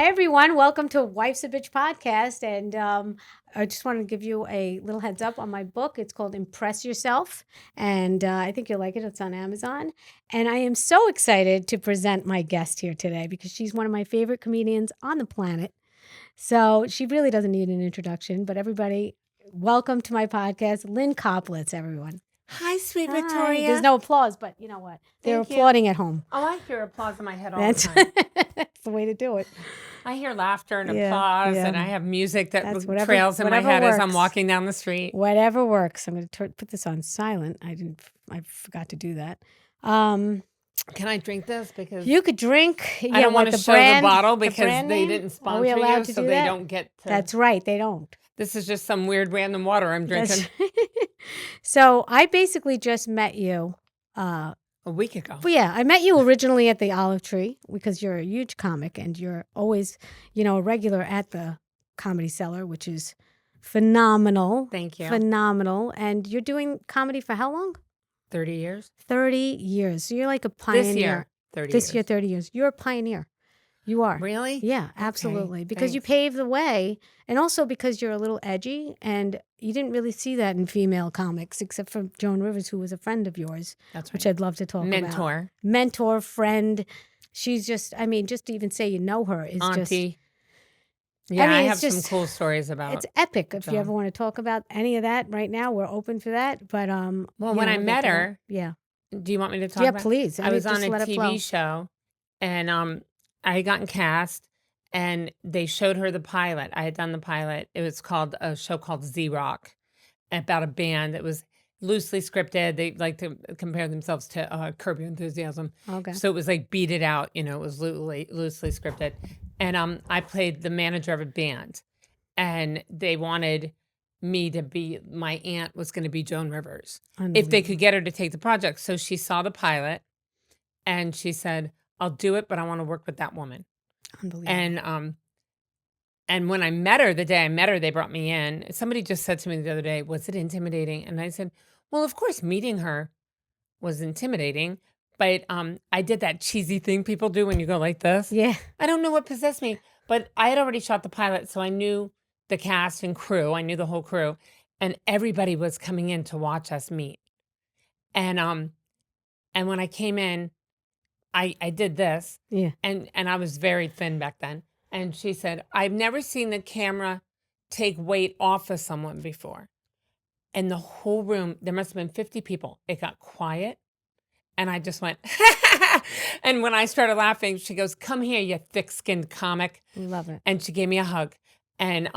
Hey everyone, welcome to Wife's a Bitch podcast. And I just wanted to give you a little heads up on my book. It's called Impress Yourself. And I think you'll like it. It's on Amazon. And I am so excited to present my guest here today because she's one of my favorite comedians on the planet. So she really doesn't need an introduction, but everybody, welcome to my podcast, Lynne Koplitz, everyone. Hi, sweet Hi. Victoria. There's no applause, but you know what? They're Thank you. applauding at home. Oh, I hear applause in my head all the time. That's the way to do it. I hear laughter and Yeah, applause, yeah. and I have music that That's trails in my whatever head as I'm works. walking down the street. Whatever works. I'm going to put this on silent. I forgot to do that. Can I drink this? Because You could drink. I don't want to show the bottle because brand they name? didn't Are sponsor we allowed you, to so do they that? don't get to. That's right. They don't. This is just some weird random water I'm drinking So I basically just met you. a week ago. But yeah, I met you originally at the Olive Tree because you're a huge comic and you're always, a regular at the Comedy Cellar, which is phenomenal. Thank you. Phenomenal. And you're doing comedy for how long? 30 years? 30 years. So you're like a pioneer. This year, 30 This years. year, 30 years. You're a pioneer. You are. Really? Yeah, absolutely. Because you thanks. paved the way and also because you're a little edgy and you didn't really see that in female comics except for Joan Rivers, who was a friend of yours, That's right. which I'd love to talk about. Mentor, friend. She's just, just to even say you know her is Auntie. just. Yeah, I it's have some just- cool stories about It's epic. If you Joan. ever want to talk about any of that right now, we're open for that. But Well, you when know, I we'll met get to that. her, Yeah. do you want me to talk Yeah, about please. I was on just a let it flow. TV show, and I had gotten cast, and they showed her the pilot. I had done the pilot. It was called a show called Z-Rock, about a band that was loosely scripted. They like to compare themselves to Curb Your Enthusiasm. Okay. So it was like Beat It Out, it was loosely scripted. And I played the manager of a band, and they wanted me to be, my aunt was going to be Joan Rivers if they could get her to take the project. So she saw the pilot and she said, I'll do it, but I want to work with that woman. Unbelievable. And when I met her, the day I met her, they brought me in. Somebody just said to me the other day, was it intimidating? And I said, well, of course, meeting her was intimidating, but I did that cheesy thing people do when you go like this. Yeah. I don't know what possessed me, but I had already shot the pilot, so I knew the cast and crew. I knew the whole crew, and everybody was coming in to watch us meet. And when I came in, I did this. Yeah. And I was very thin back then. And she said, I've never seen the camera take weight off of someone before. And the whole room, there must have been 50 people. It got quiet. And I just went, and when I started laughing, she goes, come here, you thick-skinned comic. Love it. And she gave me a hug. And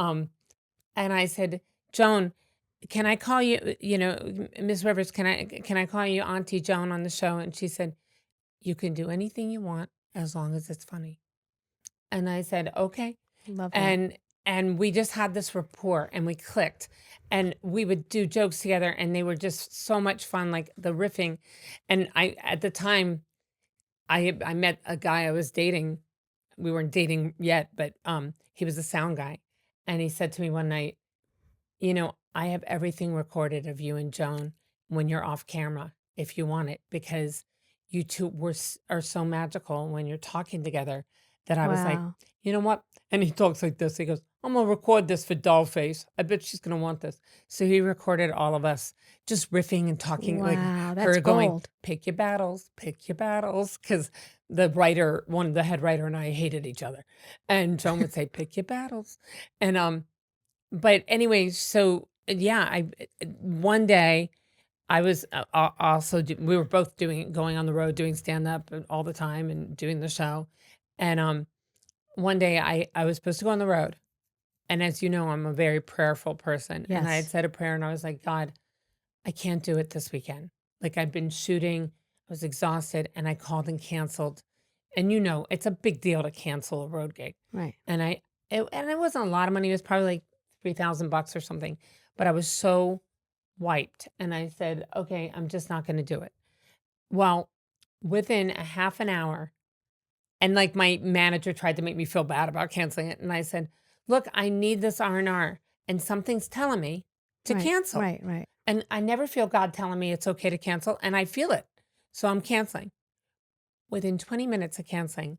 I said, Joan, can I call you, Ms. Rivers, can I call you Auntie Joan on the show? And she said, you can do anything you want as long as it's funny. And I said, okay. Love it. And we just had this rapport and we clicked and we would do jokes together and they were just so much fun, like the riffing. And at the time, I met a guy I was dating. We weren't dating yet, but he was a sound guy. And he said to me one night, I have everything recorded of you and Joan when you're off camera, if you want it, because you two are so magical when you're talking together that I was like, Wow. you know what? And he talks like this. He goes, I'm going to record this for Dollface. I bet she's going to want this. So he recorded all of us just riffing and talking, Wow, like that's her going, gold. pick your battles. Because the writer, the head writer and I hated each other. And Joan would say, pick your battles. And, but anyway, so yeah, one day I was also, we were both going on the road, doing stand-up all the time and doing the show. And one day I was supposed to go on the road. And as you know, I'm a very prayerful person. Yes. And I had said a prayer and I was like, God, I can't do it this weekend. Like I've been shooting, I was exhausted and I called and canceled. And it's a big deal to cancel a road gig. Right. And it wasn't a lot of money. It was probably like $3,000 or something. But I was so wiped. And I said, okay, I'm just not going to do it. Well, within a half an hour, and like my manager tried to make me feel bad about canceling it. And I said, look, I need this R&R and something's telling me to cancel. Right. And I never feel God telling me it's okay to cancel. And I feel it. So I'm canceling. Within 20 minutes of canceling,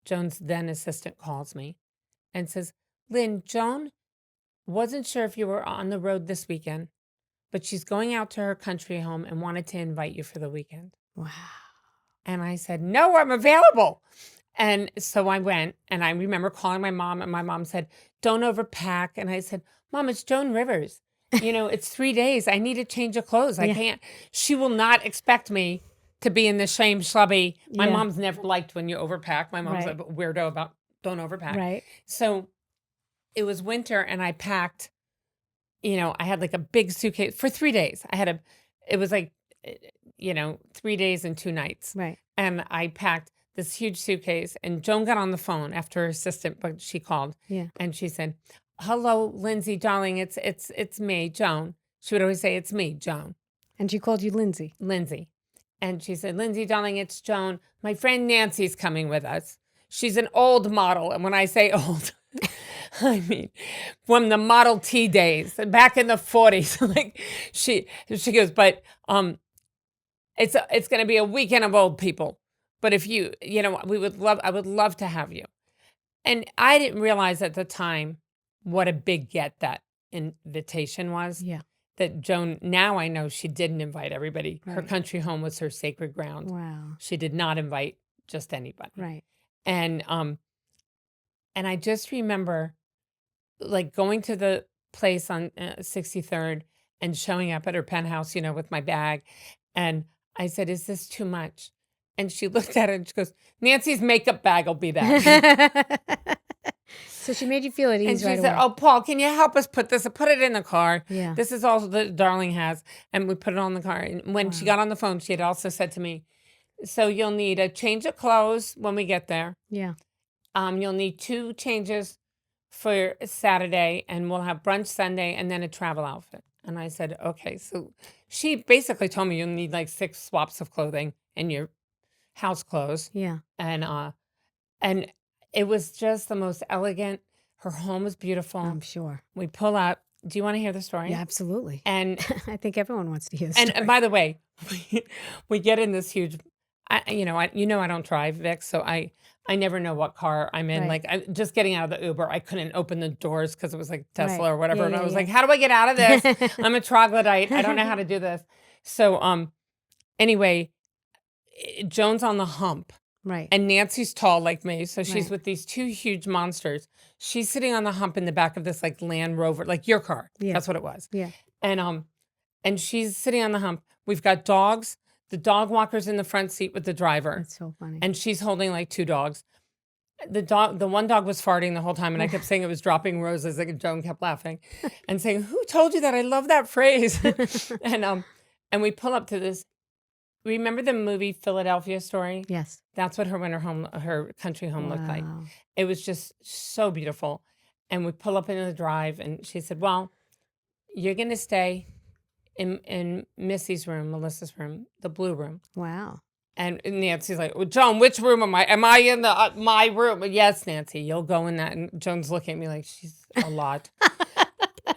Joan's then assistant calls me and says, Lynn, Joan wasn't sure if you were on the road this weekend, but she's going out to her country home and wanted to invite you for the weekend. Wow. And I said, no, I'm available. And so I went, and I remember calling my mom, and my mom said, don't overpack. And I said, Mom, it's Joan Rivers. It's 3 days. I need a change of clothes. I can't. She will not expect me to be in the same schlubby. My mom's never liked when you overpack. My mom's a weirdo about don't overpack. Right. So it was winter, and I packed, I had like a big suitcase for 3 days. It was like, 3 days and 2 nights. Right. And I packed this huge suitcase, and Joan got on the phone after her assistant, but she called. Yeah. And she said, hello, Lindsay, darling, it's me, Joan. She would always say, it's me, Joan. And she called you Lindsay. Lindsay. And she said, Lindsay, darling, it's Joan. My friend Nancy's coming with us. She's an old model. And when I say old, I mean, from the Model T days, back in the 40s. Like she goes, but it's going to be a weekend of old people. But if I would love to have you. And I didn't realize at the time what a big get that invitation was. Yeah. That Joan, now I know she didn't invite everybody. Right. Her country home was her sacred ground. Wow. She did not invite just anybody. Right. And I just remember like going to the place on 63rd and showing up at her penthouse, with my bag. And I said, is this too much? And she looked at it and she goes, Nancy's makeup bag will be that. So she made you feel at ease. And she right said, away. oh, Paul, can you help us put it in the car? Yeah. This is all that darling has. And we put it on the car. And when she got on the phone, she had also said to me, so you'll need a change of clothes when we get there. Yeah. You'll need 2 changes for Saturday, and we'll have brunch Sunday, and then a travel outfit. And I said, okay. So she basically told me you'll need like 6 swaps of clothing and your house clothes. Yeah. And it was just the most elegant. Her home was beautiful. I'm sure. We pull up. Do you want to hear the story? Yeah, absolutely. And I think everyone wants to hear the story. and by the way, we get in this huge. I don't drive, Vic, so I never know what car I'm in. Right. Like just getting out of the Uber, I couldn't open the doors because it was like Tesla Right. or whatever, Yeah, and I yeah, was yeah. like, how do I get out of this? I'm a troglodyte. I don't know how to do this. So anyway, Joan's on the hump. Right. And Nancy's tall like me, so she's Right. with these 2 huge monsters. She's sitting on the hump in the back of this like Land Rover, like your car. Yeah. That's what it was. Yeah. And she's sitting on the hump. We've got dogs. The dog walker's in the front seat with the driver. That's so funny. And she's holding like 2 dogs. The one dog was farting the whole time, and I kept saying it was dropping roses. Like Joan kept laughing and saying, "Who told you that? I love that phrase." and we pull up to this. Remember the movie Philadelphia Story? Yes. That's what her country home looked like. Wow. It was just so beautiful. And we pull up into the drive, and she said, well, you're going to stay in Missy's room, Melissa's room, the blue room. Wow. And Nancy's like, well, Joan, which room am I? Am I in the my room? Yes, Nancy, you'll go in that. And Joan's looking at me like she's a lot.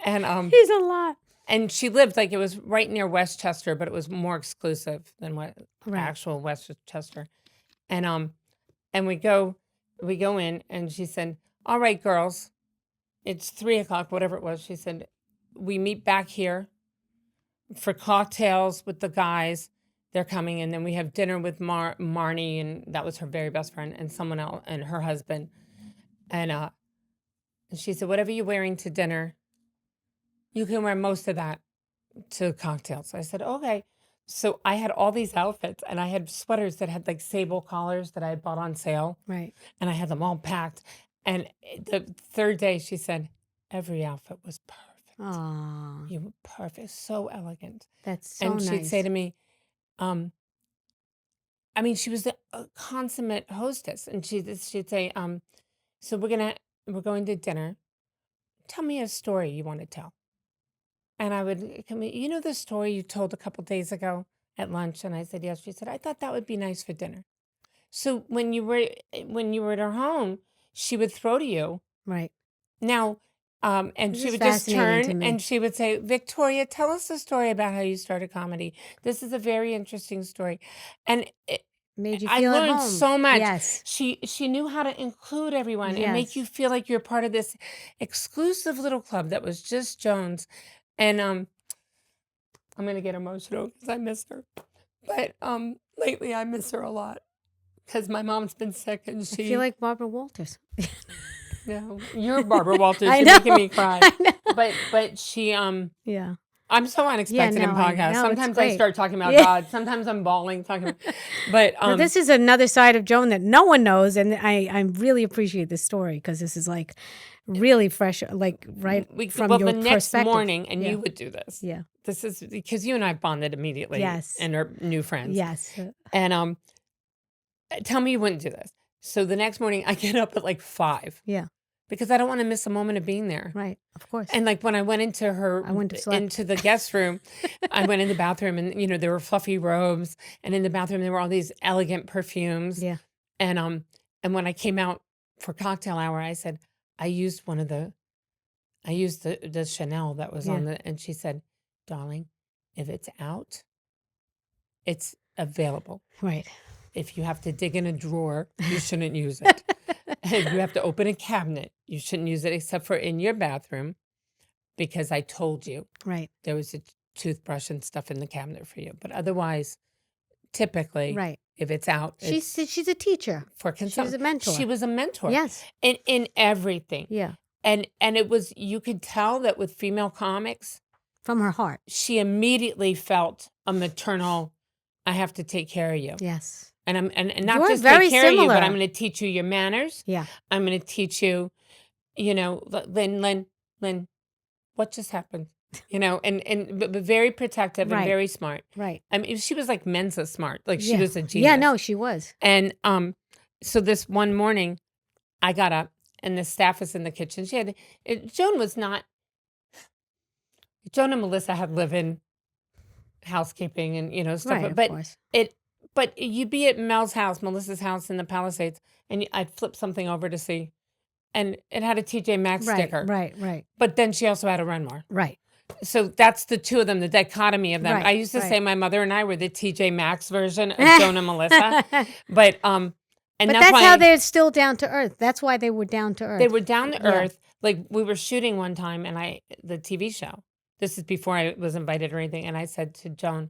And He's a lot. and she lived like it was right near Westchester, but it was more exclusive than what actual Westchester. And we go in, and she said, all right, girls, it's 3:00, whatever it was. She said, we meet back here for cocktails with the guys. They're coming, and then we have dinner with Marnie, and that was her very best friend, and someone else, and her husband. And she said, whatever you're wearing to dinner, you can wear most of that to cocktails. I said, okay. So I had all these outfits, and I had sweaters that had like sable collars that I had bought on sale. Right. And I had them all packed. And the 3rd day, she said, every outfit was perfect. Oh, You were perfect. So elegant. that's so And nice. she'd say to me, she was the consummate hostess. And she'd say, so we're going to dinner. Tell me a story you want to tell. And I would come, the story you told a couple days ago at lunch? And I said, yes. She said, I thought that would be nice for dinner. So when you were at her home, she would throw to you. Right. Now, and This she is would just fascinating to turn me. and she would say, Victoria, tell us the story about how you started comedy. This is a very interesting story. And Made you I feel at learned home. so much. Yes. She knew how to include everyone and make you Yes. feel like you're part of this exclusive little club that was just Joan's. And I'm gonna get emotional because I miss her. But lately I miss her a lot because my mom's been sick and I feel she. like Barbara Walters. No, you're Barbara Walters. I You're know. making me cry. I know. But she Yeah. I'm so Yeah, unexpected in no, I podcasts. know. It's Sometimes I great. start talking about Yeah. God. Sometimes I'm bawling talking about, but Now, this is another side of Joan that no one knows, and I really appreciate this story because this is like really fresh, like right from well, your the next perspective. morning, and Yeah. you would do this. Yeah. This is because you and I bonded immediately. Yes. And are new friends. Yes. And tell me you wouldn't do this. So the next morning, I get up at like 5 Yeah. because I don't want to miss a moment of being there. Right. Of course. And like when I went into I wouldn't have slept. into the guest room, I went in the bathroom and there were fluffy robes, and in the bathroom there were all these elegant perfumes. Yeah. And when I came out for cocktail hour, I said I used the Chanel that was on Yeah. and she said, "Darling, if it's out, it's available. Right. If you have to dig in a drawer, you shouldn't use it. If you have to open a cabinet, you shouldn't use it except for in your bathroom, because I told you Right. there was a toothbrush and stuff in the cabinet for you. But otherwise, typically, Right. if it's out, it's She's a teacher. for She's consumption." a mentor. She was a mentor. Yes. In everything. Yeah. And it was, you could tell that with female comics, From her heart. she immediately felt a maternal, I have to take care of you. Yes. And not You're just very take care of you, but similar. I'm going to teach you your manners. Yeah. I'm going to teach you, Lynn, what just happened? But very protective and Right. very smart. Right. I mean, she was like Mensa smart. Like she Yeah. was a genius. Yeah. No, she was. And so this one morning, I got up and the staff was in the kitchen. Joan and Melissa had live-in housekeeping and stuff. Right. Of But course. but you'd be at Mel's house, Melissa's house in the Palisades, and I'd flip something over to see, and it had a TJ Maxx Right. sticker. Right. Right. But then she also had a Renmar. Right. So that's the two of them, the dichotomy of them. Right, I used to right. say my mother and I were the TJ Maxx version of Joan and Melissa. But and But that's that's why how they're still down to earth. That's why they were down to earth. they were down to Yeah. earth. Like we were shooting one time, and the TV show. This is before I was invited or anything, and I said to Joan,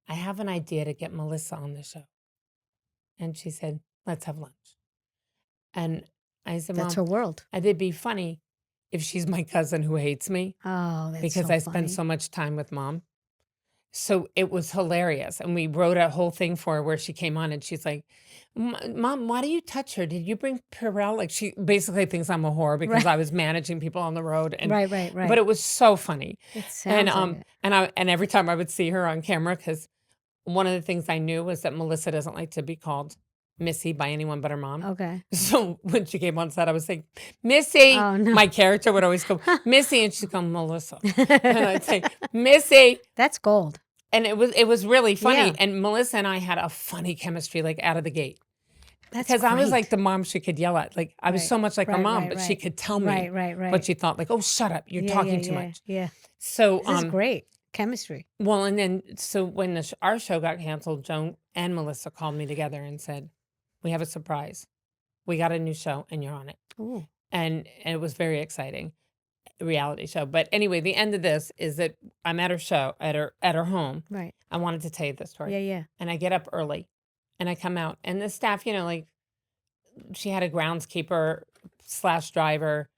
"I have an idea to get Melissa on the show." And she said, "Let's have lunch." And I said, That's "Mom, her world. it'd be funny if she's my cousin who hates me Oh, that's because so I spend funny. so much time with Mom." So it was hilarious. And we wrote a whole thing for her where she came on and she's like, "Mom, why do you touch her? Did you bring Purell?" Like she basically thinks I'm a whore because Right. I was managing people on the road. And Right. Right. Right. but it was so funny. It sounds And like it. and every time I would see her on camera, because one of the things I knew was that Melissa doesn't like to be called Missy by anyone but her mom. Okay. So when she came on set, I was saying, "Missy." Oh, no. My character would always go, "Missy," and she'd go, "Melissa." And I'd say, "Missy." That's gold. And it was really funny. Yeah. And Melissa and I had a funny chemistry, like out of the gate. That's Because I was great. like the mom she could yell at. Like I was Right. so much like her Right, mom, right, but she right. could tell me Right. Right. Right. what she thought. Like, "Oh, shut up. You're Yeah, talking yeah, too yeah, much." Yeah. So This is great chemistry. well, and then so when our show got canceled, Joan and Melissa called me together and said, "We have a surprise. We got a new show and you're on it." Ooh. And it was very exciting, reality show. But anyway, the end of this is that I'm at her show at her home. Right. I wanted to tell you this story. Yeah. Yeah. And I get up early and I come out and the staff, like she had a groundskeeper / driver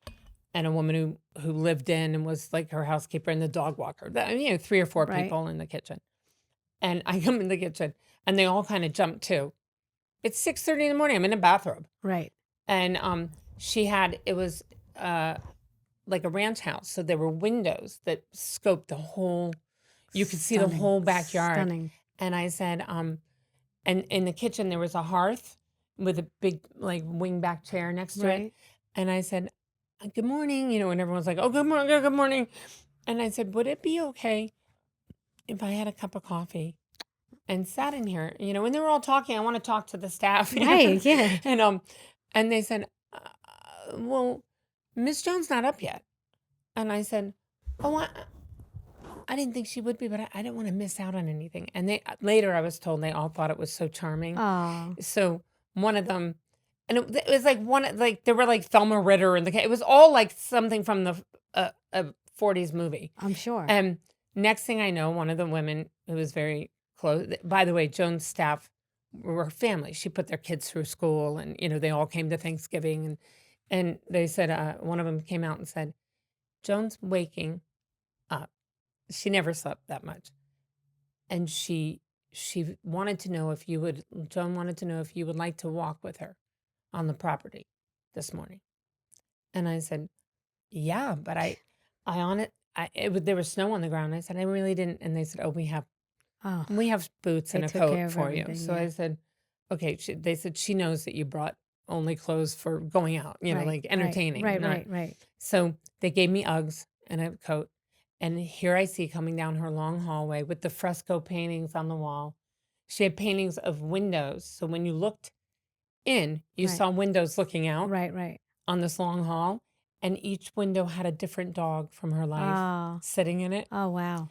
and a woman who lived in and was like her housekeeper and the dog walker. 3 or 4 Right. people in the kitchen. And I come in the kitchen and they all kind of jump too. It's 6:30 in the morning. I'm in a bathrobe. Right. And it was like a ranch house. So there were windows that scoped the whole, you could see the Stunning. whole backyard. Stunning. And I said, and in the kitchen there was a hearth with a big like wingback chair next to it. Right. And I said, "Good morning," and everyone's like, "Oh, good morning, good morning." And I said, "Would it be okay if I had a cup of coffee and sat in here?" When they were all talking, I want to talk to the staff. Right. Yeah. And they said, "Well, Miss Jones not up yet." And I said, "Oh, I didn't think she would be, but I didn't want to miss out on anything. And they later, I was told they all thought it was so charming. Oh, So one of them, and it was like there were like Thelma Ritter and it was all like something from the a 40s movie. I'm sure. And next thing I know, one of the women who was very close, by the way, Joan's staff were family. She put their kids through school, and they all came to Thanksgiving, and they said one of them came out and said, Joan's waking up. She never slept that much, and she wanted to know if you would. Joan wanted to know if you would like to walk with her on the property this morning. And I said, yeah, but I on it. There was snow on the ground. I said, I really didn't. And they said, oh, we have Oh, boots they and a took care coat of for you. everything, So yeah. I said, okay. They said she knows that you brought only clothes for going out, Right, like right, entertaining. right, not- right, right. So they gave me Uggs and a coat. And here I see coming down her long hallway with the fresco paintings on the wall. She had paintings of windows. So when you looked in, you Right. saw windows looking out Right, right. on this long hall. And each window had a different dog from her life Oh, sitting in it. oh, wow.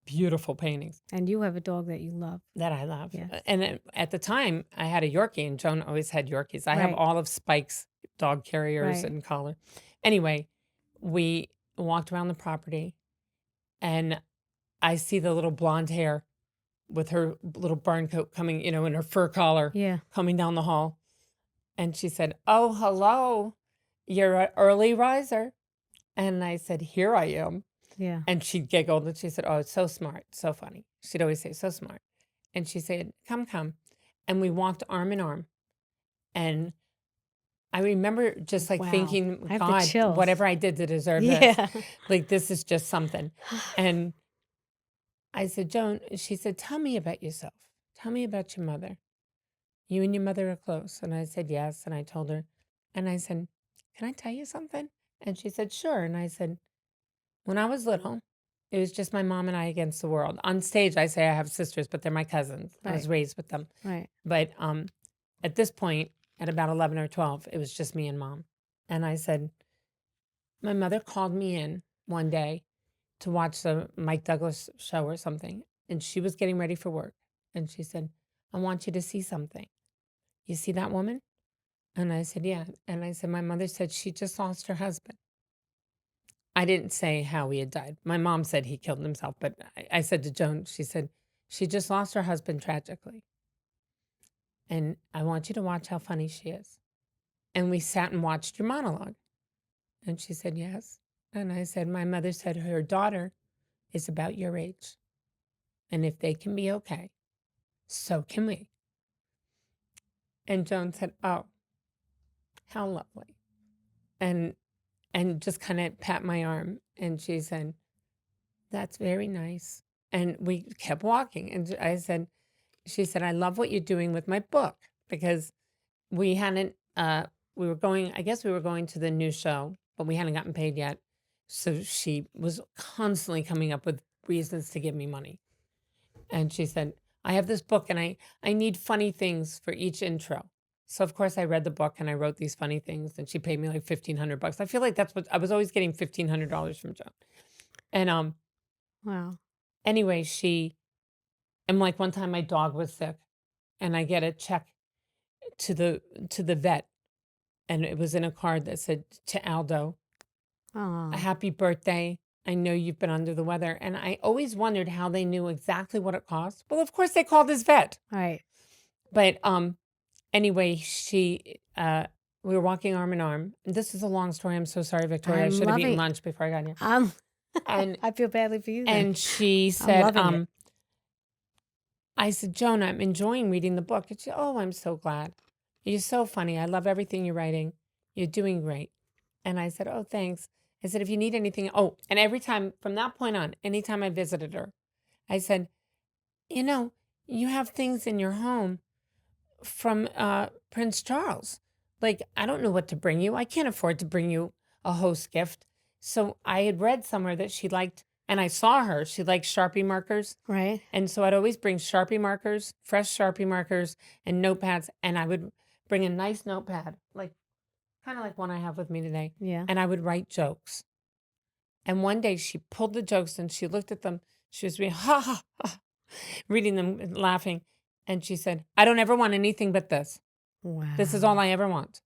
Beautiful paintings And you have a dog that you love. that I love. Yes. And at the time, I had a Yorkie, and Joan always had Yorkies. I have Right. all of Spike's dog carriers Right. and collar. Anyway, we walked around the property, and I see the little blonde hair with her little barn coat coming, and her fur collar Yeah. coming down the hall. And she said, oh, hello, you're an early riser. And I said, here I am. Yeah. And she giggled and she said, oh, it's so smart, so funny. She'd always say, so smart. And she said, come, come. And we walked arm in arm. And I remember just like Wow. thinking, I have the God, chills. whatever I did to deserve this, Yeah. like this is just something. And I said, Joan, she said, tell me about yourself. Tell me about your mother. You and your mother are close. And I said, yes. And I told her, and I said, can I tell you something? And she said, sure. And I said, when I was little, it was just my mom and I against the world. On stage, I say I have sisters, but they're my cousins. I was Right. raised with them. Right. But at this point, at about 11 or 12, it was just me and mom. And I said, my mother called me in one day to watch the Mike Douglas show or something. And she was getting ready for work. And she said, I want you to see something. You see that woman? And I said, yeah. And I said, my mother said she just lost her husband. I didn't say how he had died. My mom said he killed himself, but I said to Joan, she said, she just lost her husband tragically. And I want you to watch how funny she is. And we sat and watched your monologue. And she said, yes. And I said, my mother said her daughter is about your age. And if they can be okay, so can we. And Joan said, oh, how lovely. And just kind of pat my arm. And she said, that's very nice. And we kept walking. And I said, she said, I love what you're doing with my book, because we hadn't, we were going, I guess we were going to the new show, but we hadn't gotten paid yet. So she was constantly coming up with reasons to give me money. And she said, I have this book and I need funny things for each intro. So of course I read the book and I wrote these funny things, and she paid me like $1,500. I feel like that's what I was always getting, $1,500 from Joan. And Wow. anyway, and like one time my dog was sick, and I get a check to the vet, and it was in a card that said, to Aldo, Oh. a happy birthday. I know you've been under the weather. And I always wondered how they knew exactly what it cost. Well, of course they called his vet. Right. But anyway, we were walking arm in arm. This is a long story. I'm so sorry, Victoria. I I'm should have eaten loving- lunch before I got here. And I feel badly for you then. and she said, loving it. I said, Joan, I'm enjoying reading the book. And she, oh, I'm so glad. You're so funny. I love everything you're writing. You're doing great. And I said, oh, thanks. I said, if you need anything, and every time from that point on, anytime I visited her, I said, you have things in your home from Prince Charles. Like, I don't know what to bring you. I can't afford to bring you a host gift. So I had read somewhere that she liked, and I saw her, she liked Sharpie markers. Right. And so I'd always bring Sharpie markers, fresh Sharpie markers, and notepads. And I would bring a nice notepad, like kind of like one I have with me today. Yeah. And I would write jokes. And one day she pulled the jokes and she looked at them. She was reading, ha, ha, ha, reading them and laughing. And she said, I don't ever want anything but this. Wow. This is all I ever want.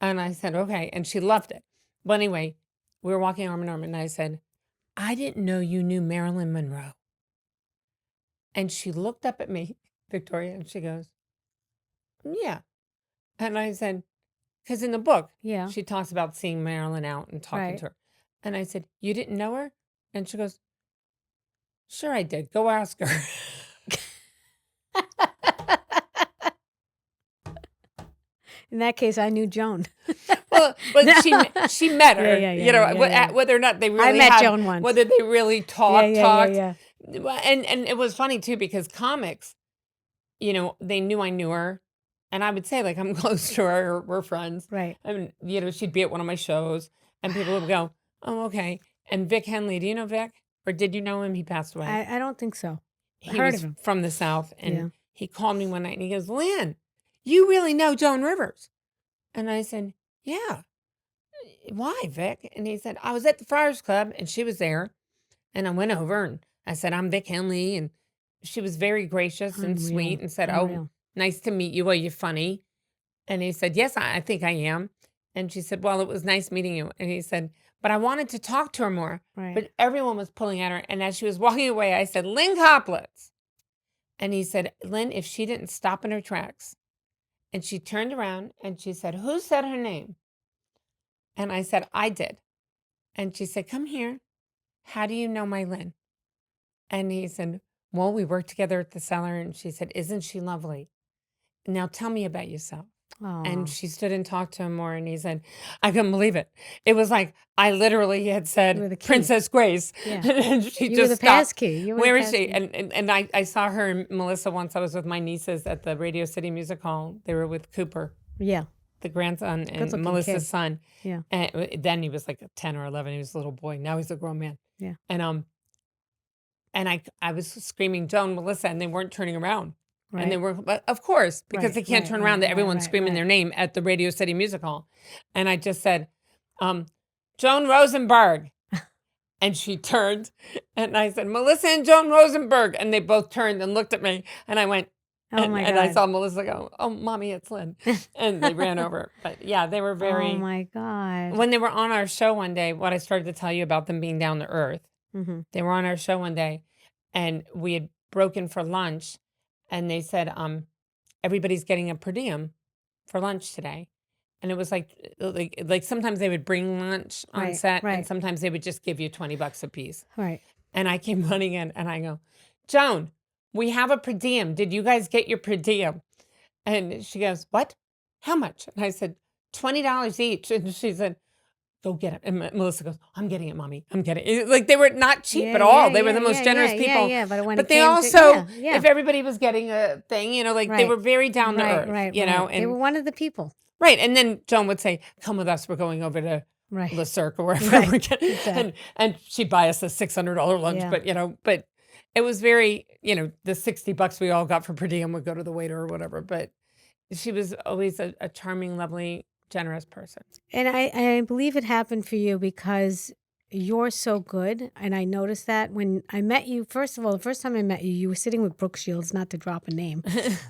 And I said, okay. And she loved it. But anyway, we were walking arm in arm and I said, I didn't know you knew Marilyn Monroe. And she looked up at me, Victoria, and she goes, yeah. And I said, because in the book, Yeah. she talks about seeing Marilyn out and talking Right. to her. And I said, you didn't know her? And she goes, sure I did. Go ask her. In that case, I knew Joan. Well, but she met her. Yeah, you know, yeah. whether or not they really I met had, Joan once. whether they really talked. Yeah. Well, and it was funny too because comics, you know, they knew I knew her, and I would say like I'm close to her. We're friends. Right. And you know, she'd be at one of my shows, and people would go, "Oh, okay." And Vic Henley, do you know Vic, or did you know him? He passed away. I don't think so. He heard was of him. from the South, and Yeah. he called me one night, and he goes, "Lynn, you really know Joan Rivers?" And I said, "Yeah." Why, Vic? And he said, I was at the Friars Club and she was there. And I went over and I said, I'm Vic Henley. And she was very gracious and sweet and said, oh, nice to meet you. Are you funny? And he said, yes, I think I am. And she said, well, it was nice meeting you. And he said, but I wanted to talk to her more. Right. But everyone was pulling at her. And as she was walking away, I said, Lynne Koplitz. And he said, Lynn, if she didn't stop in her tracks. And she turned around and she said, who said her name? And I said, I did. And she said, come here. How do you know my Lynn? And he said, well, we worked together at the cellar. And she said, isn't she lovely? Now tell me about yourself. Aww. And she stood and talked to him more. And he said, I couldn't believe it. It was like I literally had said, Princess Grace. Yeah. And she you just were the stopped. passkey. Where is she? And I saw her and Melissa once. I was with my nieces at the Radio City Music Hall. They were with Cooper. Yeah. The grandson and Melissa's son. Yeah. And then he was like 10 or 11. He was a little boy. Now he's a grown man. Yeah. And I was screaming, Joan, Melissa, and they weren't turning around. Right. And they were, of course, because they can't turn around. Everyone's screaming their name at the Radio City Music Hall. And I just said, Joan Rosenberg. And she turned and I said, Melissa and Joan Rosenberg. And they both turned and looked at me. And I went, oh my God. And I saw Melissa go, oh, mommy, it's Lynn. And they ran over. But yeah, they were very. Oh my God. When they were on our show one day, what I started to tell you about them being down to earth, they were on our show one day and we had broken for lunch and they said, everybody's getting a per diem for lunch today. And it was like sometimes they would bring lunch on set and sometimes they would just give you $20 a piece. Right. And I came running in and I go, Joan, we have a per diem. Did you guys get your per diem? And she goes, what? How much? And I said, $20 each. And she said, go get it. And Melissa goes, I'm getting it, mommy. I'm getting it. Like they were not cheap at all. They were the most generous people. Yeah. But they also, if everybody was getting a thing, you know, like they were very down to earth, you know. And they were one of the people. Right. And then Joan would say, come with us. We're going over to Le Cirque or wherever we're getting. Exactly. And she'd buy us a $600 lunch. But, you know, it was very, you know, the $60 we all got for per diem would go to the waiter or whatever. But she was always a charming, lovely, generous person. And I believe it happened for you because you're so good. And I noticed that when I met you, first of all, the first time I met you, you were sitting with Brook Shields, not to drop a name,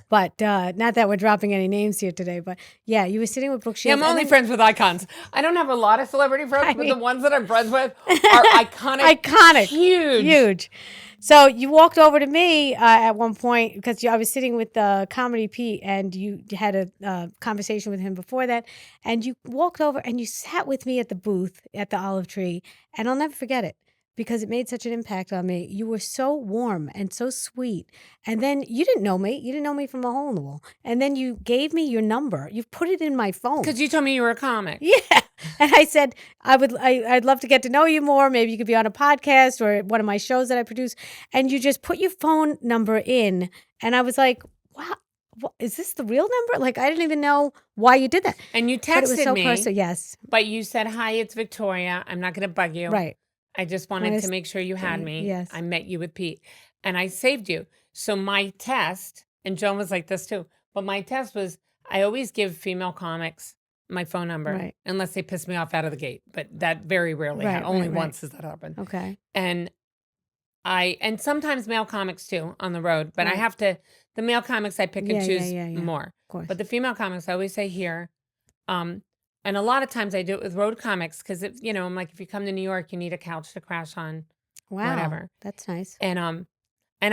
but not that we're dropping any names here today, but yeah, you were sitting with Brook Shields. Yeah, I'm only friends with icons. I don't have a lot of celebrity friends, but the ones that I'm friends with are iconic. Iconic. Huge. So you walked over to me at one point because I was sitting with Comedy Pete and you had a conversation with him before that. And you walked over and you sat with me at the booth at the Olive Tree. And I'll never forget it because it made such an impact on me. You were so warm and so sweet. And then you didn't know me. You didn't know me from a hole in the wall. And then you gave me your number. You put it in my phone. Because you told me you were a comic. Yeah. And I said, I'd love to get to know you more. Maybe you could be on a podcast or one of my shows that I produce. And you just put your phone number in. And I was like, wow, is this the real number? Like, I didn't even know why you did that. And you texted but it was so me. personal. Yes. But you said, hi, it's Victoria. I'm not going to bug you. Right. I just wanted to make sure you had me. Yes. I met you with Pete. And I saved you. So my test, and Joan was like this too, but my test was, I always give female comics my phone number Right. unless they piss me off out of the gate. But that very rarely Right, happens. Only right, right. once has that happened. Okay. And sometimes male comics too on the road, but I Right. have to, the male comics I pick and Yeah, yeah, choose yeah, yeah. more. Of course. But the female comics I always say here. And a lot of times I do it with road comics because I'm like, if you come to New York, you need a couch to crash on, Wow. whatever. That's nice. And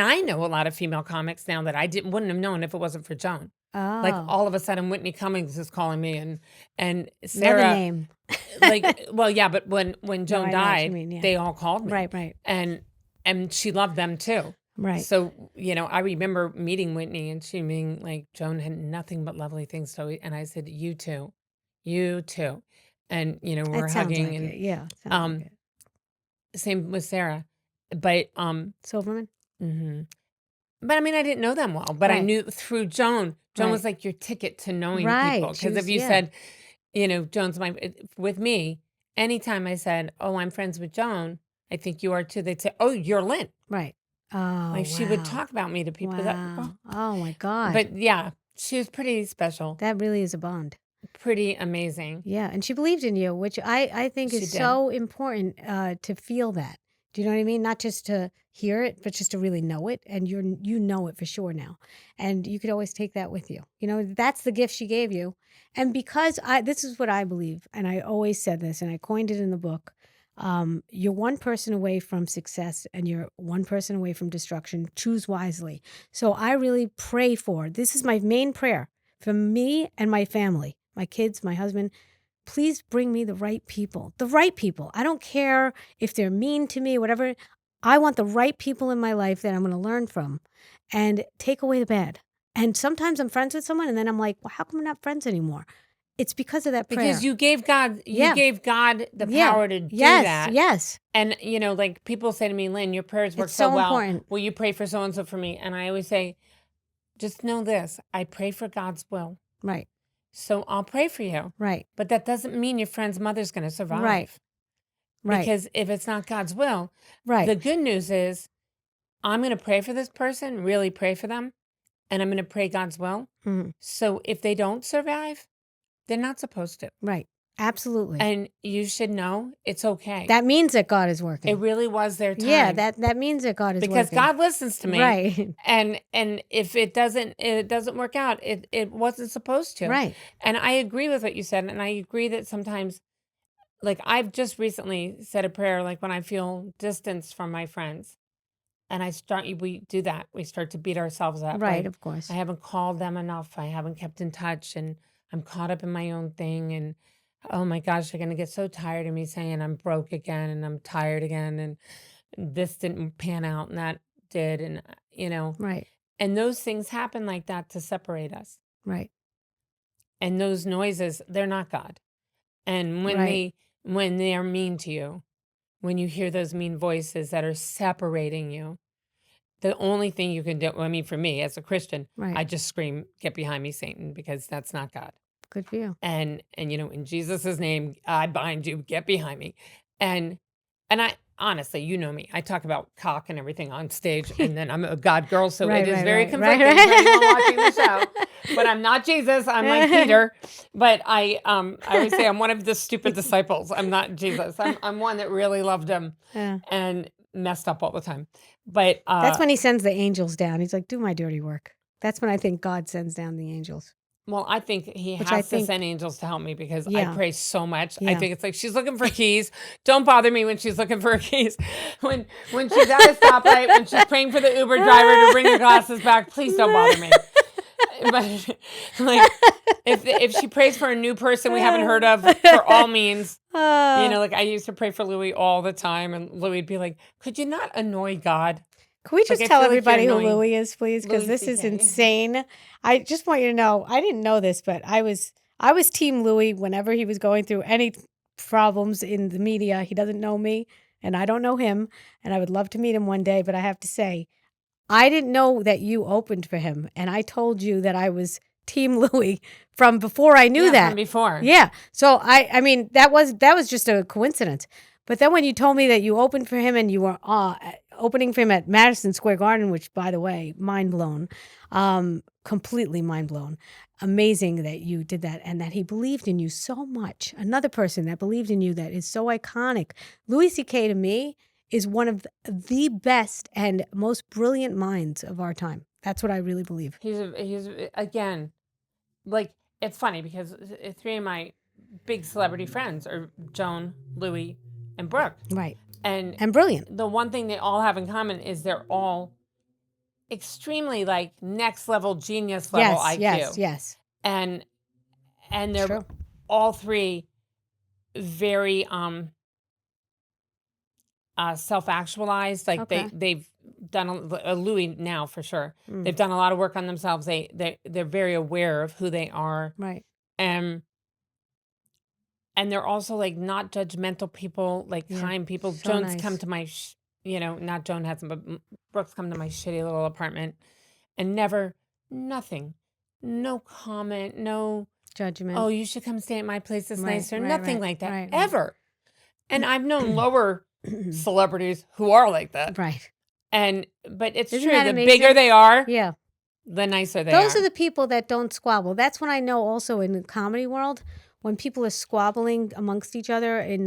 I know a lot of female comics now that I wouldn't have known if it wasn't for Joan. Like Oh. all of a sudden, Whitney Cummings is calling me, and Another Sarah. name. Like, well, yeah, but when Joan I know what you died, mean, yeah. they all called me, Right. and she loved them too. Right. So I remember meeting Whitney, and she being like, Joan had nothing but lovely things to, and I said, you too, and we're It sounds hugging, like and it. Yeah. Sounds like it. same with Sarah, but Silverman? mhm. But I mean, I didn't know them well, but I Right. knew through Joan. Joan was Right. like your ticket to knowing Right. people. She Because if was, you yeah. said, Joan's with me, anytime I said, oh, I'm friends with Joan, I think you are too, they'd say, oh, you're Lynne. Right. Oh, Like she would wow. talk about me to people. Wow. Oh, my God. But yeah, she was pretty special, That really is a bond. pretty amazing. Yeah. And she believed in you, which I think She is did. so important to feel that. Do you know what I mean? Not just to hear it, but just to really know it. And you know it for sure now. And you could always take that with you. That's the gift she gave you. And because this is what I believe, and I always said this, and I coined it in the book. You're one person away from success and you're one person away from destruction. Choose wisely. So I really pray this is my main prayer for me and my family, my kids, my husband. Please bring me the right people. The right people. I don't care if they're mean to me, whatever. I want the right people in my life that I'm going to learn from and take away the bad. And sometimes I'm friends with someone and then I'm like, well, how come we're not friends anymore? It's because of that prayer. Because you gave God, Yeah. the power to do Yes, that. yes. And, like people say to me, Lynne, your prayers work It's so so well. important. Will you pray for so-and-so for me? And I always say, just know this. I pray for God's will. Right, So I'll pray for you. right, But that doesn't mean your friend's mother's going to survive. right. Because if it's not God's will, Right. the good news is I'm going to pray for this person, really pray for them, and I'm going to pray God's will. Mhm. So if they don't survive, they're not supposed to. Right. Absolutely. And you should know it's okay. That means that God is working. It really was their time. Yeah, that means that God is because working. God listens to me. Right. And if it doesn't work out, it wasn't supposed to. Right. And I agree with what you said. And I agree that sometimes, like I've just recently said a prayer, like when I feel distance from my friends. And we do that. We start to beat ourselves up. Right, Like, of course. I haven't called them enough. I haven't kept in touch. And I'm caught up in my own thing. And oh my gosh, they're going to get so tired of me saying I'm broke again and I'm tired again. And this didn't pan out and that did. And, Right. and those things happen like that to separate us. Right. And those noises, they're not God. And Right. when they are mean to you, when you hear those mean voices that are separating you, the only thing you can do, I mean, for me as a Christian, Right. I just scream, get behind me, Satan, because that's not God. Good for you. And in Jesus' name, I bind you, get behind me. And I honestly, you know me, I talk about cock and everything on stage, and then I'm a God girl, so Right, it is right, very right, conflicting right. for anyone watching the show. But I'm not Jesus, I'm like Peter. But I always say I'm one of the stupid disciples. I'm not Jesus. I'm one that really loved him Yeah. and messed up all the time. But That's when he sends the angels down. He's like, do my dirty work. That's when I think God sends down the angels. well, I think he Which has I to think- send angels to help me because I Yeah. pray so much. I Yeah. think it's like she's looking for keys. Don't bother me when she's looking for her keys. When she's at a stoplight, when she's praying for the Uber driver to bring her glasses back, please don't bother me. But like if she prays for a new person we haven't heard of, for all means, like I used to pray for Louis all the time, and Louis would be like, "Could you not annoy God?" Can we just I tell feel like everybody you're who annoying. Louis is, please? Because Louis this is CK. insane. I just want you to know, I didn't know this, but I was Team Louis whenever he was going through any problems in the media. He doesn't know me, and I don't know him, and I would love to meet him one day. But I have to say, I didn't know that you opened for him, and I told you that I was Team Louis from before I knew that. From before. Yeah. So I mean, that was just a coincidence. But then when you told me that you opened for him and you were opening for him at Madison Square Garden, which, by the way, mind blown, completely mind blown. Amazing that you did that and that he believed in you so much. Another person that believed in you that is so iconic. Louis C.K. to me is one of the best and most brilliant minds of our time. That's what I really believe. He's again, like, it's funny because three of my big celebrity friends are Joan, Louis, and Brooke. Right. And brilliant. the one thing they all have in common is they're all extremely like next level genius level IQ. Yes. And they're True. all three very self-actualized. Like Okay. they've done Louis now for sure. They've done a lot of work on themselves. They're very aware of who they are. Right. And they're also like not judgmental people, like kind people. So Joan's nice. come to my, not Joan hasn't, but Brooke's come to my shitty little apartment and nothing, no comment, no Judgment. oh, you should come stay at my place. It's nicer. right, Nothing right, like that right. ever. And I've known lower celebrities who are like that. Right. But it's Isn't true. that The amazing? bigger they are, Yeah. the nicer they Those are. are the people that don't squabble. That's when I know also in the comedy world, when people are squabbling amongst each other in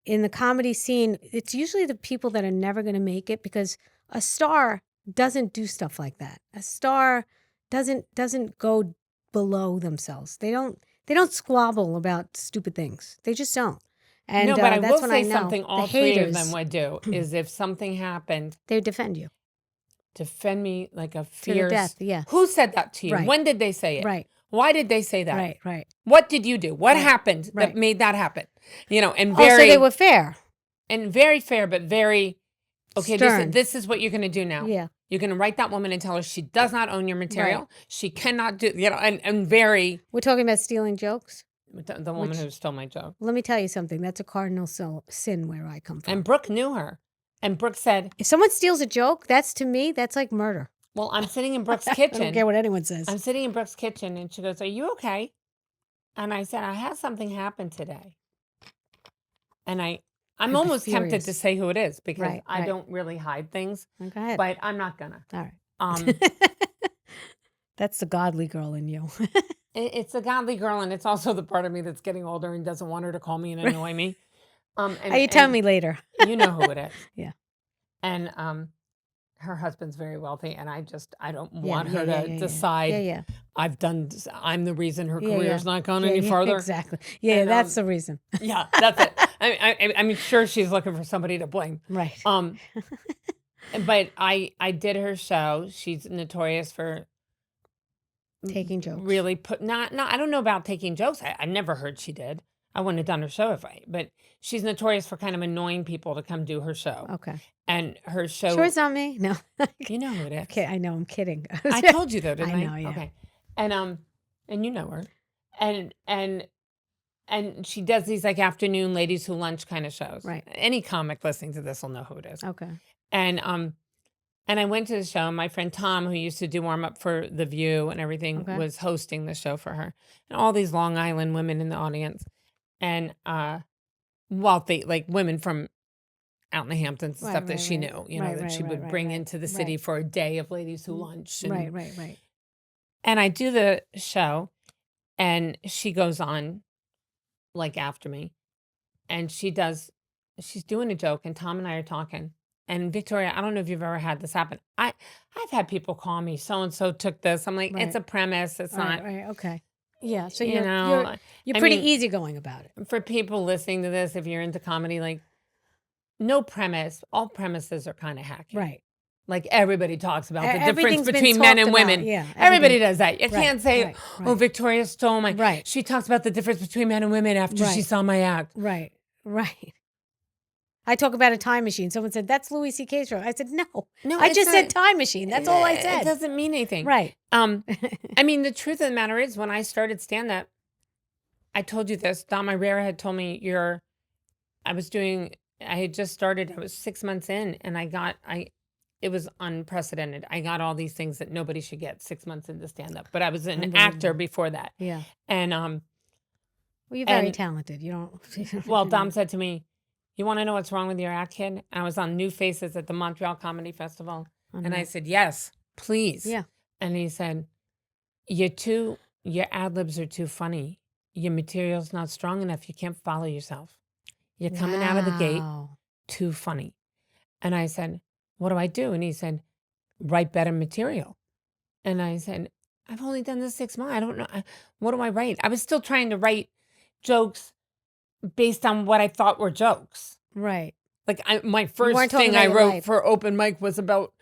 the comedy scene, it's usually the people that are never going to make it because a star doesn't do stuff like that. A star doesn't go below themselves. They don't squabble about stupid things. They just don't. And no, but I that's will when say I know something the all three of haters, them would do is if something happened, they defend you defend me like a to the fierce. death. Yeah. Who said that to you? Right. When did they say it? Right. Why did they say that? Right. What did you do? What Right. happened Right. that made that happen? And Oh, so they were fair. and very fair, but very okay. Stern. This is what you're going to do now. Yeah. You're going to write that woman and tell her she does not own your material. Right. She cannot do. And very. We're talking about stealing jokes. The woman who stole my joke. Let me tell you something. That's a cardinal sin where I come from. And Brooke knew her. And Brooke said, if someone steals a joke, to me, that's like murder. Well, I'm sitting in Brooke's kitchen. I don't care what anyone says. I'm sitting in Brooke's kitchen and she goes, are you okay? And I said, I had something happen today. And I'm almost tempted to say who it is because I don't really hide things. Go ahead. But I'm not gonna. All right. That's the godly girl in you. It's a godly girl, and it's also the part of me that's getting older and doesn't want her to call me and annoy me. You tell me later. You know who it is. Yeah. And her husband's very wealthy, and I don't want her to decide. Yeah. I'm the reason her career's not gone any farther. Exactly. Yeah, and, that's the reason. Yeah, that's it. I'm sure she's looking for somebody to blame. Right. But I did her show. She's notorious for taking jokes. Really I don't know about taking jokes. I've never heard she did. I wouldn't have done her show but she's notorious for kind of annoying people to come do her show. Okay. And her show. Sure it's not me? No. You know who it is. Okay, I know, I'm kidding. I told you though, didn't I? I know, yeah. Okay. And you know her. And she does these like afternoon ladies who lunch kind of shows. Right. Any comic listening to this will know who it is. Okay. And I went to the show, and my friend Tom, who used to do warm-up for The View and everything, was hosting the show for her. And all these Long Island women in the audience. And wealthy, like women from out in the Hamptons and stuff that she knew, that she would bring into the city for a day of ladies who lunch. And, Right. And I do the show, and she goes on, like, after me. And she's doing a joke, and Tom and I are talking. And Victoria, I don't know if you've ever had this happen. I've had people call me, so-and-so took this. I'm like, it's a premise. It's not. Right, okay. Yeah, so you're pretty easygoing about it. For people listening to this, if you're into comedy, like, no premise. All premises are kind of hacky. Right. Like, everybody talks about the difference Everything's been between men and talked about, women. yeah, Everybody does that. You can't say, right. oh, Victoria stole my. Right. She talks about the difference between men and women after she saw my act. Right. I talk about a time machine. Someone said, that's Louis C.K.'s show. I said, no, I just said time machine. That's all I said. It doesn't mean anything. Right. I mean, the truth of the matter is, when I started stand-up, I told you this. Don Rivera had told me I had just started. I was 6 months in, and it was unprecedented. I got all these things that nobody should get 6 months into stand-up. But I was an actor before that. Yeah. And well, you're very talented. You don't. Well, Dom said to me, you want to know what's wrong with your act, kid? And I was on New Faces at the Montreal Comedy Festival. Oh, And I no. said, yes, please. Yeah. And he said, your ad-libs are too funny. Your material's not strong enough. You can't follow yourself. You're coming out of the gate Wow. too funny. And I said, what do I do? And he said, write better material. And I said, I've only done this 6 months. I don't know. What do I write? I was still trying to write jokes based on what I thought were jokes. Right. Like my weren't first talking thing about I your wrote life. for open mic was about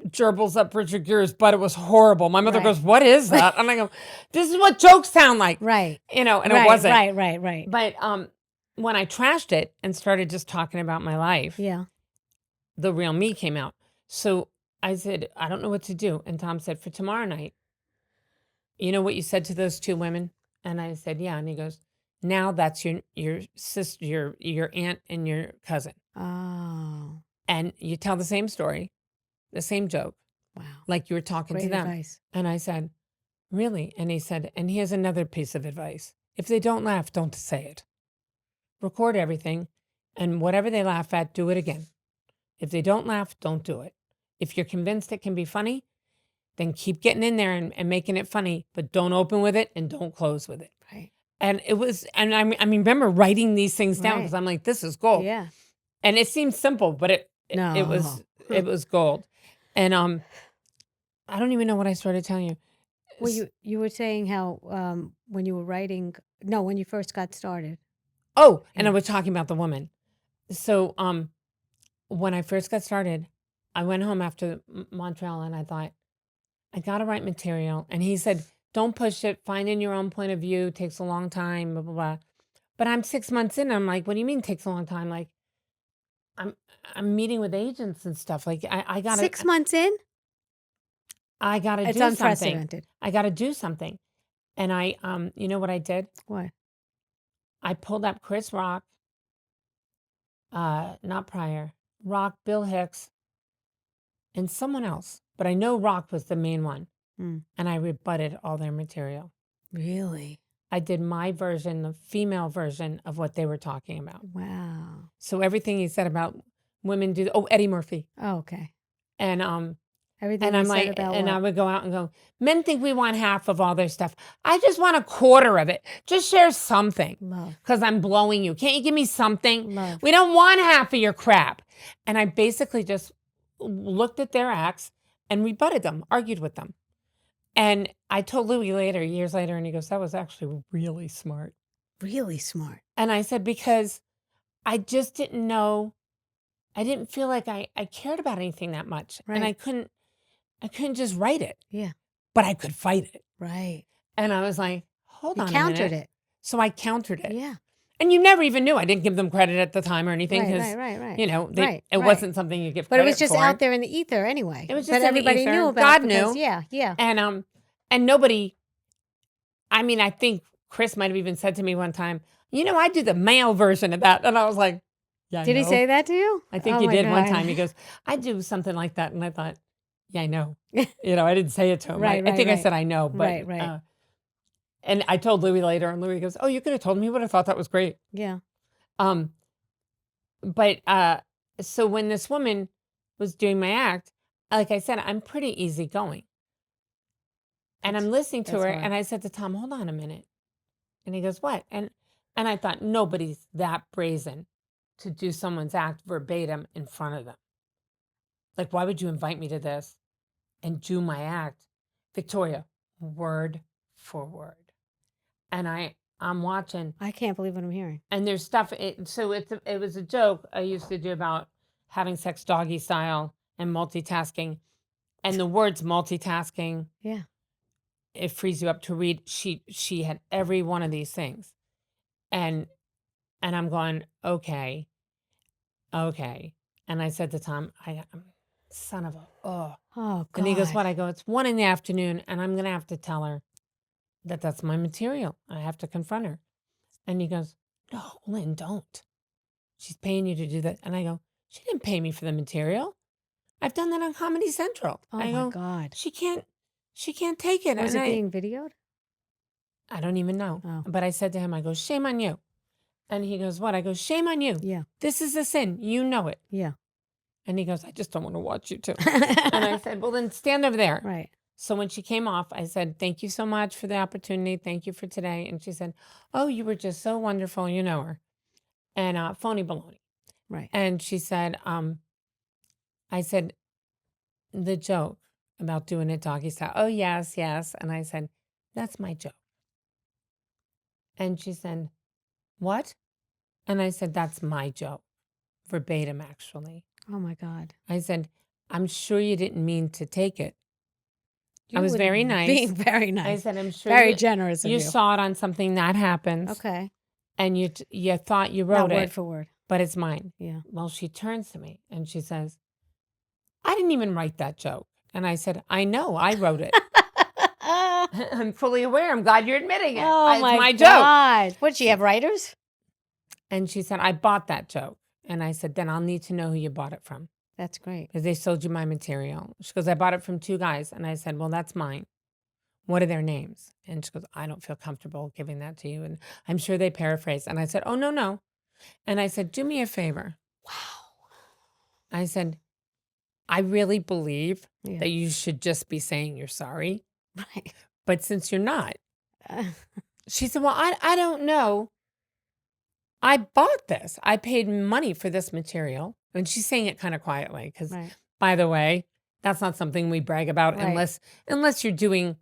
gerbils up Richard Gere's butt. It was horrible. My mother Right. goes, what is that? And I go, this is what jokes sound like. Right. You know, and right, it wasn't. Right. But when I trashed it and started just talking about my life, Yeah. the real me came out. So I said, I don't know what to do. And Tom said, for tomorrow night, you know what you said to those 2 women? And I said, yeah. And he goes, now that's your sister, your aunt and your cousin. Oh. And you tell the same story, the same joke, Wow. like you were talking Great to them. advice. And I said, really? And he said, and here's another piece of advice. If they don't laugh, don't say it. Record everything, and whatever they laugh at, do it again. If they don't laugh, don't do it. If you're convinced it can be funny, then keep getting in there and making it funny, but don't open with it and don't close with it. Right. And it was, and I mean, remember writing these things down because Right. I'm like, this is gold. Yeah. And it seems simple, but it was gold. And I don't even know what I started telling you. Well, you were saying how when you were writing, when you first got started. Oh, and I Yeah. was talking about the woman. So when I first got started, I went home after Montreal and I thought, I got to write material. And he said, don't push it. Finding your own point of view takes a long time, blah, blah, blah. But I'm 6 months in. I'm like, what do you mean takes a long time? Like, I'm meeting with agents and stuff. Like, I got to. 6 months in? I got to It's do something. unprecedented. I got to do something. And I, you know what I did? What? I pulled up Chris Rock, not Pryor, Rock, Bill Hicks, and someone else. But I know Rock was the main one. Mm. And I rebutted all their material. Really? I did my version, the female version of what they were talking about. Wow. So everything he said about women do. Oh, Eddie Murphy. Oh, okay. And Everything and you I'm said like, about and what? I would go out and go, men think we want half of all their stuff. I just want a quarter of it. Just share something. Love. Because I'm blowing you. Can't you give me something? Love. We don't want half of your crap. And I basically just looked at their acts and rebutted them, argued with them. And I told Louis later, years later, and he goes, that was actually really smart. Really smart. And I said, because I just didn't know, I didn't feel like I cared about anything that much. And Right. I couldn't just write it. Yeah. But I could fight it. Right. And I was like, hold You on countered a minute. it. So I countered it. Yeah. And you never even knew. I didn't give them credit at the time or anything because, Right. you know, Right, it right. wasn't something you give But it credit was just for. out there in the ether anyway. It was just but in the everybody ether. knew about God it because, knew. Yeah. And nobody, I mean, I think Chris might have even said to me one time, you know, I do the male version of that. And I was like, yeah, I Did he know. say that to you? I think Oh he my did one God. time. He goes, I do something like that. And I thought, yeah, I know. You know, I didn't say it to him. Right, I think I right. said I know. But, Right. And I told Louis later, and Louis goes, oh, you could have told me. He would have thought that was great. Yeah. But so when this woman was doing my act, like I said, I'm pretty easygoing. And I'm listening to that's her, hard. and I said to Tom, hold on a minute. And he goes, what? And I thought, nobody's that brazen to do someone's act verbatim in front of them. Like, why would you invite me to this and do my act? Victoria, word for word. And I'm watching. I can't believe what I'm hearing. And there's stuff. So it was a joke I used to do about having sex doggy style and multitasking. And the words multitasking, Yeah. it frees you up to read. She had every one of these things. And I'm going, okay. And I said to Tom, I'm son of a, oh. Oh, God. And he goes, what? I go, it's 1 PM, and I'm going to have to tell her that that's my material. I have to confront her. And he goes, no, Lynn, don't. She's paying you to do that. And I go, she didn't pay me for the material. I've done that on Comedy Central. Oh, I my go, God. she can't take it. Was And it being videoed? I don't even know. Oh. But I said to him, I go, shame on you. And he goes, what? I go, shame on you. Yeah. This is a sin. You know it. Yeah. And he goes, I just don't want to watch you too. And I said, well, then stand over there. Right. So when she came off, I said, thank you so much for the opportunity. Thank you for today. And she said, oh, you were just so wonderful. You know her. And phony baloney. Right. And she said, I said, the joke about doing it doggy style. Oh, yes, yes. And I said, that's my joke. And she said, what? And I said, that's my joke. Verbatim, actually. Oh, my God. I said, I'm sure you didn't mean to take it. You I was were very nice. Being very I nice. said, I'm sure Very generous of you you. saw it on something that happens. Okay. And you thought you wrote Not it. word for word. But it's mine. Yeah. Well, she turns to me and she says, I didn't even write that joke. And I said, I know, I wrote it. I'm fully aware. I'm glad you're admitting it. Oh, It's my my joke. God. What, she have writers? And she said, I bought that joke. And I said, then I'll need to know who you bought it from. That's great. Because they sold you my material. She goes, I bought it from 2 guys. And I said, well, that's mine. What are their names? And she goes, I don't feel comfortable giving that to you. And I'm sure they paraphrased. And I said, oh, no. And I said, do me a favor. Wow. I said, I really believe Yeah. that you should just be saying you're sorry. Right. But since you're not, she said, well, I don't know. I bought this. I paid money for this material. And she's saying it kind of quietly because, Right. by the way, that's not something we brag about Right. unless you're doing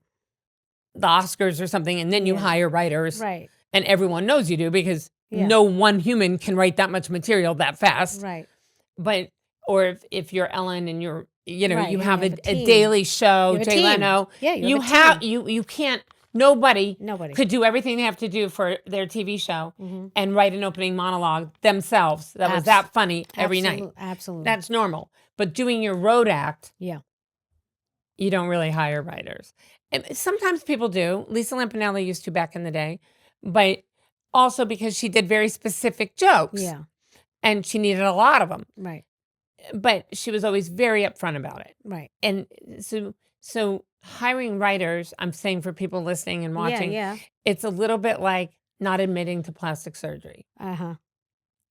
the Oscars or something and then you Yeah. hire writers. Right. And everyone knows you do because Yeah. no one human can write that much material that fast. Right. But, or if you're Ellen and you're, Right, you and have you a have a team. daily show, You have a Jay team. Leno. Yeah, you have a team. You can't, nobody Nobody. could do everything they have to do for their TV show Mm-hmm. and write an opening monologue themselves that was that funny every night. Absolutely. That's normal. But doing your road act, Yeah. you don't really hire writers. And sometimes people do. Lisa Lampanelli used to back in the day, but also because she did very specific jokes. Yeah. And she needed a lot of them. Right. But she was always very upfront about it. Right. And so hiring writers, I'm saying for people listening and watching, Yeah. it's a little bit like not admitting to plastic surgery Uh-huh.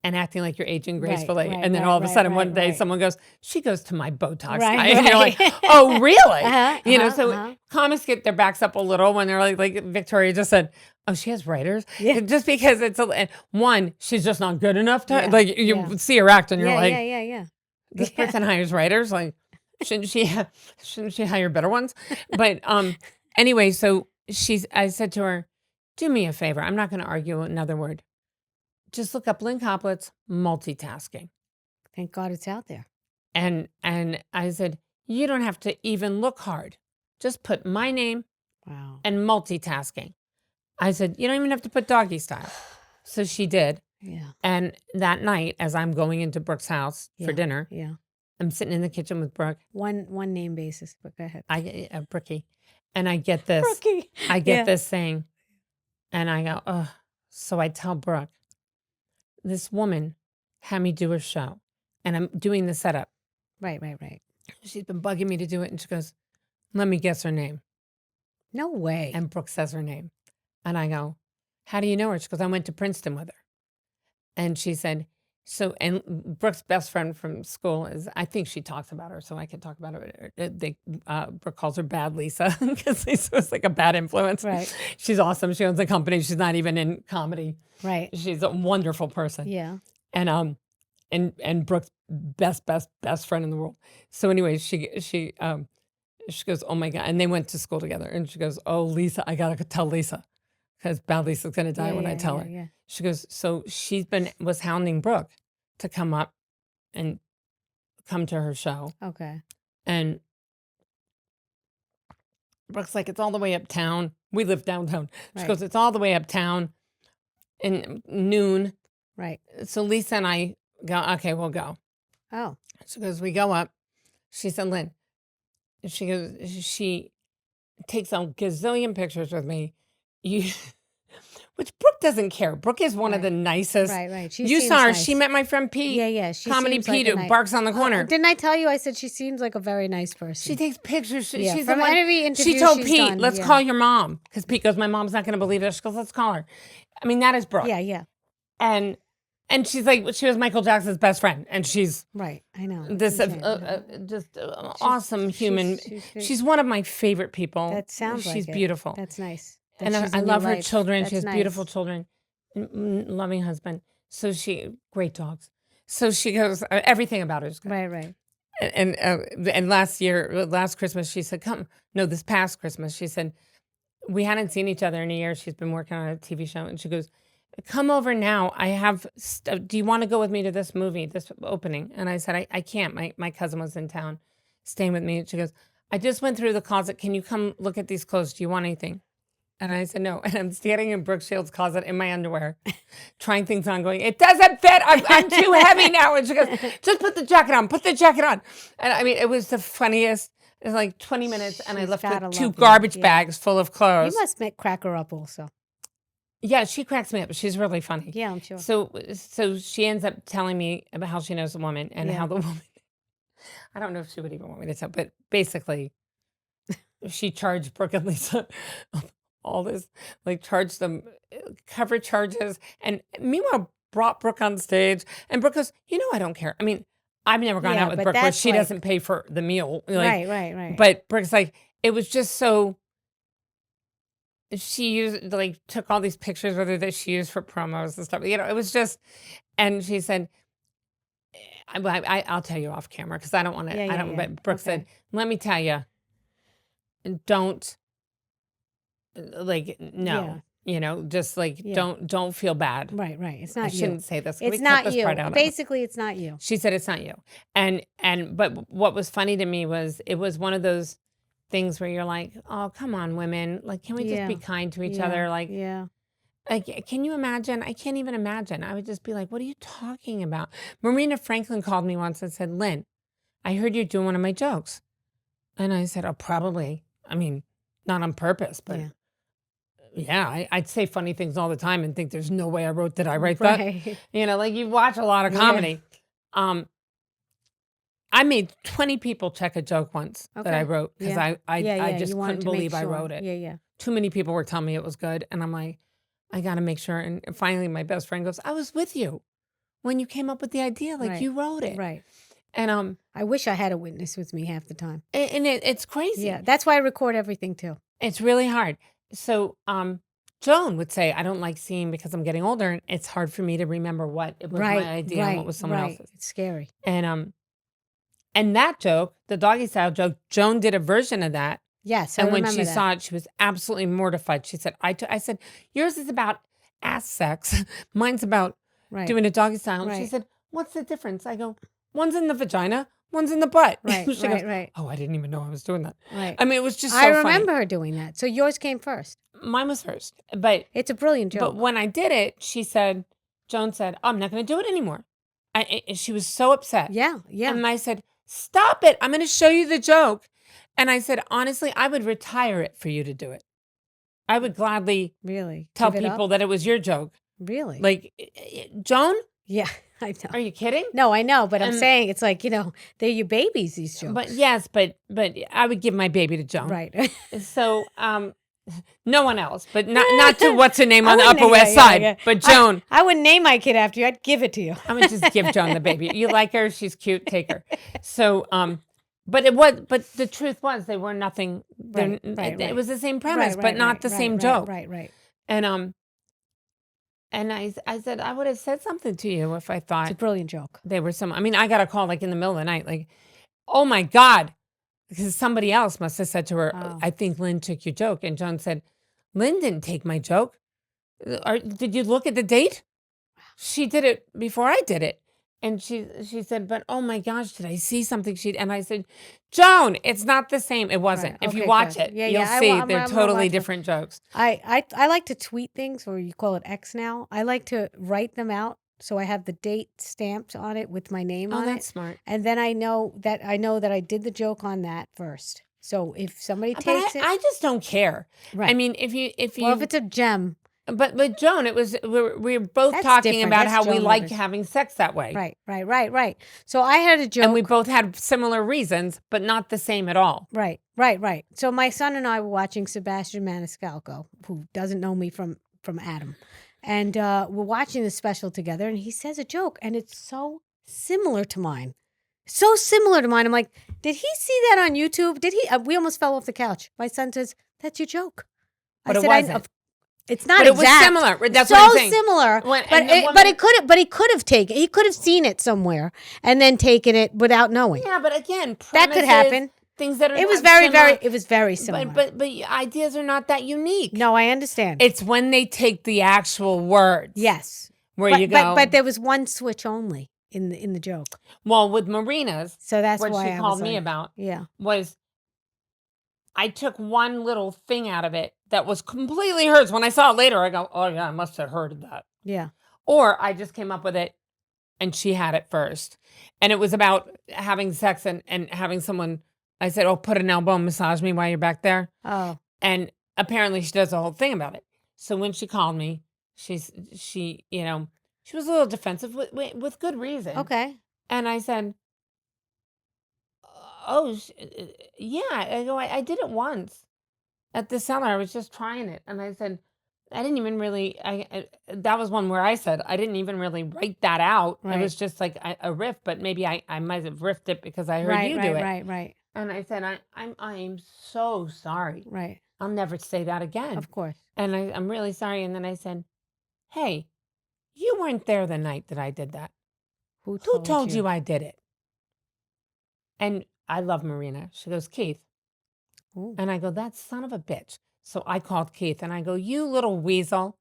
and acting like you're aging Right, gracefully. right, And then right, all of a right, sudden right, one day right. someone goes, she goes to my Botox Right, guy. And you're like, right. oh, really? Uh-huh, So comics get their backs up a little when they're like Victoria just said, oh, she has writers? Yeah. Just because one, she's just not good enough to, Yeah, like you yeah. see her act and you're like, Yeah. this person hires writers? Like, shouldn't she hire better ones? But anyway, so I said to her, do me a favor. I'm not going to argue another word. Just look up Lynne Koplitz, multitasking. Thank God it's out there. And I said, you don't have to even look hard. Just put my name Wow. and multitasking. I said, you don't even have to put doggy style. So she did. Yeah. And that night, as I'm going into Brooke's house for Yeah, dinner, Yeah. I'm sitting in the kitchen with Brooke. One name basis, but go ahead. Brookie. And I get this. Brookie. I get Yeah. this thing. And I go, oh. So I tell Brooke, this woman had me do her show. And I'm doing the setup. Right. She's been bugging me to do it. And she goes, let me guess her name. No way. And Brooke says her name. And I go, how do you know her? She goes, I went to Princeton with her. And she said, and Brooke's best friend from school is, I think she talks about her, so I can talk about her. Brooke calls her Bad Lisa because Lisa was like a bad influence. Right. She's awesome. She owns a company. She's not even in comedy. Right. She's a wonderful person. Yeah. And Brooke's best friend in the world. So anyway, she goes, oh my God. And they went to school together. And she goes, oh, Lisa, I got to tell Lisa because Bad Lisa's going to die when I tell her. Yeah. She goes, so was hounding Brooke to come up and come to her show. Okay. And Brooke's like, it's all the way uptown. We live downtown. She Right. goes, it's all the way uptown in noon. Right. So Lisa and I go, okay, we'll go. Oh. She goes, we go up. She said, Lynn, she goes, she takes a gazillion pictures with me. Which Brooke doesn't care. Brooke is one of the nicest. Right. She You seems saw her. nice. She met my friend Pete. Yeah. She Comedy seems Pete like who barks on the corner. Didn't I tell you? I said she seems like a very nice person. She takes pictures. Yeah, She's from the one. every interview She told she's Pete, done, let's yeah. call your mom. Because Pete goes, my mom's not going to believe this. She goes, let's call her. I mean, that is Brooke. Yeah. And she's like, she was Michael Jackson's best friend, and she's Right. I know. It's this insane. just awesome human. She's one of my favorite people. That sounds like she's it. beautiful. That's nice. That And she's I in your love her life. children. That's She has nice. beautiful children, loving husband. So great dogs. So she goes, everything about her is good. Right. And last Christmas, she said, this past Christmas, she said, we hadn't seen each other in a year. She's been working on a TV show. And she goes, come over now. I have, do you want to go with me to this movie, this opening? And I said, I can't. My cousin was in town staying with me. And she goes, I just went through the closet. Can you come look at these clothes? Do you want anything? And I said, no. And I'm standing in Brook Shields' closet in my underwear, trying things on, going, it doesn't fit. I'm too heavy now. And she goes, just put the jacket on. Put the jacket on. And I mean, it was the funniest. It was like 20 minutes, and I left with 2 garbage bags full of clothes. You must crack her up also. Yeah, she cracks me up. She's really funny. Yeah, I'm sure. So she ends up telling me about how she knows the woman and how the woman, I don't know if she would even want me to tell, but basically she charged Brooke and Lisa all this, like charged them cover charges, and meanwhile brought Brooke on stage, and Brooke goes, I don't care. I mean, I've never gone out with Brooke where she doesn't pay for the meal. Like, right. But Brooke's like, it was just so, she used, like, took all these pictures with her that she used for promos and stuff. It was just, and she said, I'll tell you off camera because I don't want to, but Brooke said, let me tell you, don't, like, no. Just like don't feel bad. Right. It's not I you. shouldn't say this. It's not you. Basically, it's not you. She said it's not you. But what was funny to me was it was one of those things where you're like, oh, come on, women. Like, can we just be kind to each other? Like, like, can you imagine? I can't even imagine. I would just be like, what are you talking about? Marina Franklin called me once and said, Lynn, I heard you're doing one of my jokes. And I said, oh, probably. I mean, not on purpose, but I'd say funny things all the time and think there's no way I wrote. Did I write that? Like you watch a lot of comedy. I made 20 people check a joke once that I wrote because I just couldn't believe I wrote it. Yeah. Too many people were telling me it was good, and I'm like, I got to make sure. And finally, my best friend goes, I was with you when you came up with the idea. Like you wrote it, right? And I wish I had a witness with me half the time. And it's crazy. Yeah, that's why I record everything too. It's really hard. So Joan would say, I don't like seeing because I'm getting older, and it's hard for me to remember what it was my idea and what was someone else's. It's scary. And that joke, the doggy style joke, Joan did a version of that. Yes, and when she saw it, she was absolutely mortified. She said, I said, yours is about ass sex. Mine's about doing a doggy style. And she said, what's the difference? I go, one's in the vagina, one's in the butt. Right, she goes, right. Oh, I didn't even know I was doing that. Right. I mean, it was just so I funny. remember her doing that. So yours came first. Mine was first. But it's a brilliant joke. But when I did it, Joan said, oh, I'm not going to do it anymore. She was so upset. Yeah. And I said, stop it. I'm going to show you the joke. And I said, honestly, I would retire it for you to do it. I would gladly tell people that it was your joke. Really? Like, Joan? Yeah, I know. Are you kidding? No, I know, but I'm saying it's like, they're your babies, these jokes. But yes, but I would give my baby to Joan. Right. So, no one else, but not to what's her name on the Upper West Side, but Joan. I wouldn't name my kid after you. I'd give it to you. I would just give Joan the baby. You like her? She's cute. Take her. So, but the truth was they were nothing. Right. It was the same premise, but not the same joke. Right. And I said, I would have said something to you if I thought. It's a brilliant joke. They were I mean, I got a call like in the middle of the night, like, oh my God. Because somebody else must have said to her, I think Lynn took your joke. And Joan said, Lynn didn't take my joke. Did you look at the date? She did it before I did it. And she said, but oh my gosh, did I see something? And I said, Joan, it's not the same. It wasn't. If you watch it, you'll see they're totally different jokes. I like to tweet things, or you call it X now. I like to write them out. So I have the date stamped on it with my name on it. Oh, that's smart. And then I know that I did the joke on that first. So if somebody takes it, I just don't care. Right. I mean, if it's a gem. But Joan, we were both talking about how we like having sex that way. Right. So I had a joke. And we both had similar reasons, but not the same at all. Right. So my son and I were watching Sebastian Maniscalco, who doesn't know me from Adam. And we're watching the special together, and he says a joke, and it's so similar to mine. So similar to mine. I'm like, did he see that on YouTube? Did he? We almost fell off the couch. My son says, "That's your joke." But I it said, wasn't. It's not But it was exact. similar. That's so what I'm saying. similar. When- but and the it, woman- but it could have. But he could have taken. He could have seen it somewhere and then taken it without knowing. Yeah, but again, That could premises, happen. Things that are It was not similar, It was very similar. But ideas are not that unique. No, I understand. It's when they take the actual words. Yes. Where but, you go. But there was one switch only in the joke. Well, with Marina's, So that's what why she I called was me like, about yeah. was I took one little thing out of it that was completely hers. When I saw it later, I go, oh yeah, I must have heard that. Yeah. Or I just came up with it and she had it first. And it was about having sex and having someone, I said, oh, put an elbow and massage me while you're back there. Oh. And apparently she does a whole thing about it. So when she called me, she was a little defensive with good reason. Okay. And I said, oh, yeah. I go, I did it once at the cellar. I was just trying it. And I said, I didn't even really, that was one where I said, I didn't even really write that out. Right. It was just like a riff, but maybe I might have riffed it because I heard you do it. Right. And I said, I'm so sorry. Right. I'll never say that again. Of course. And I'm really sorry. And then I said, hey, you weren't there the night that I did that. Who told you I did it? And I love Marina. She goes, Keith. Ooh. And I go, that son of a bitch. So I called Keith and I go, you little weasel.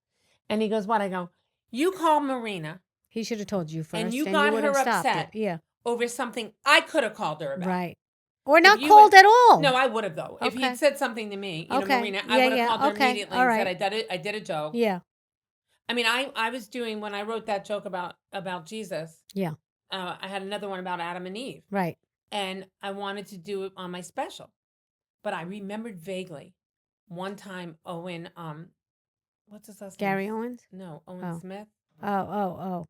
And he goes, what? I go, you called Marina. He should have told you first. And you got her upset Yeah. over something I could have called her about. Right. Or not called at all. No, I would have, though. If he'd said something to me, Marina, I would have called her immediately and said, I did a joke. Yeah. I mean, I was doing, when I wrote that joke about Jesus. Yeah. I had another one about Adam and Eve. Right. And I wanted to do it on my special. But I remembered vaguely one time Owen, what's his last name? Gary Owens? No, Owen Smith. Oh.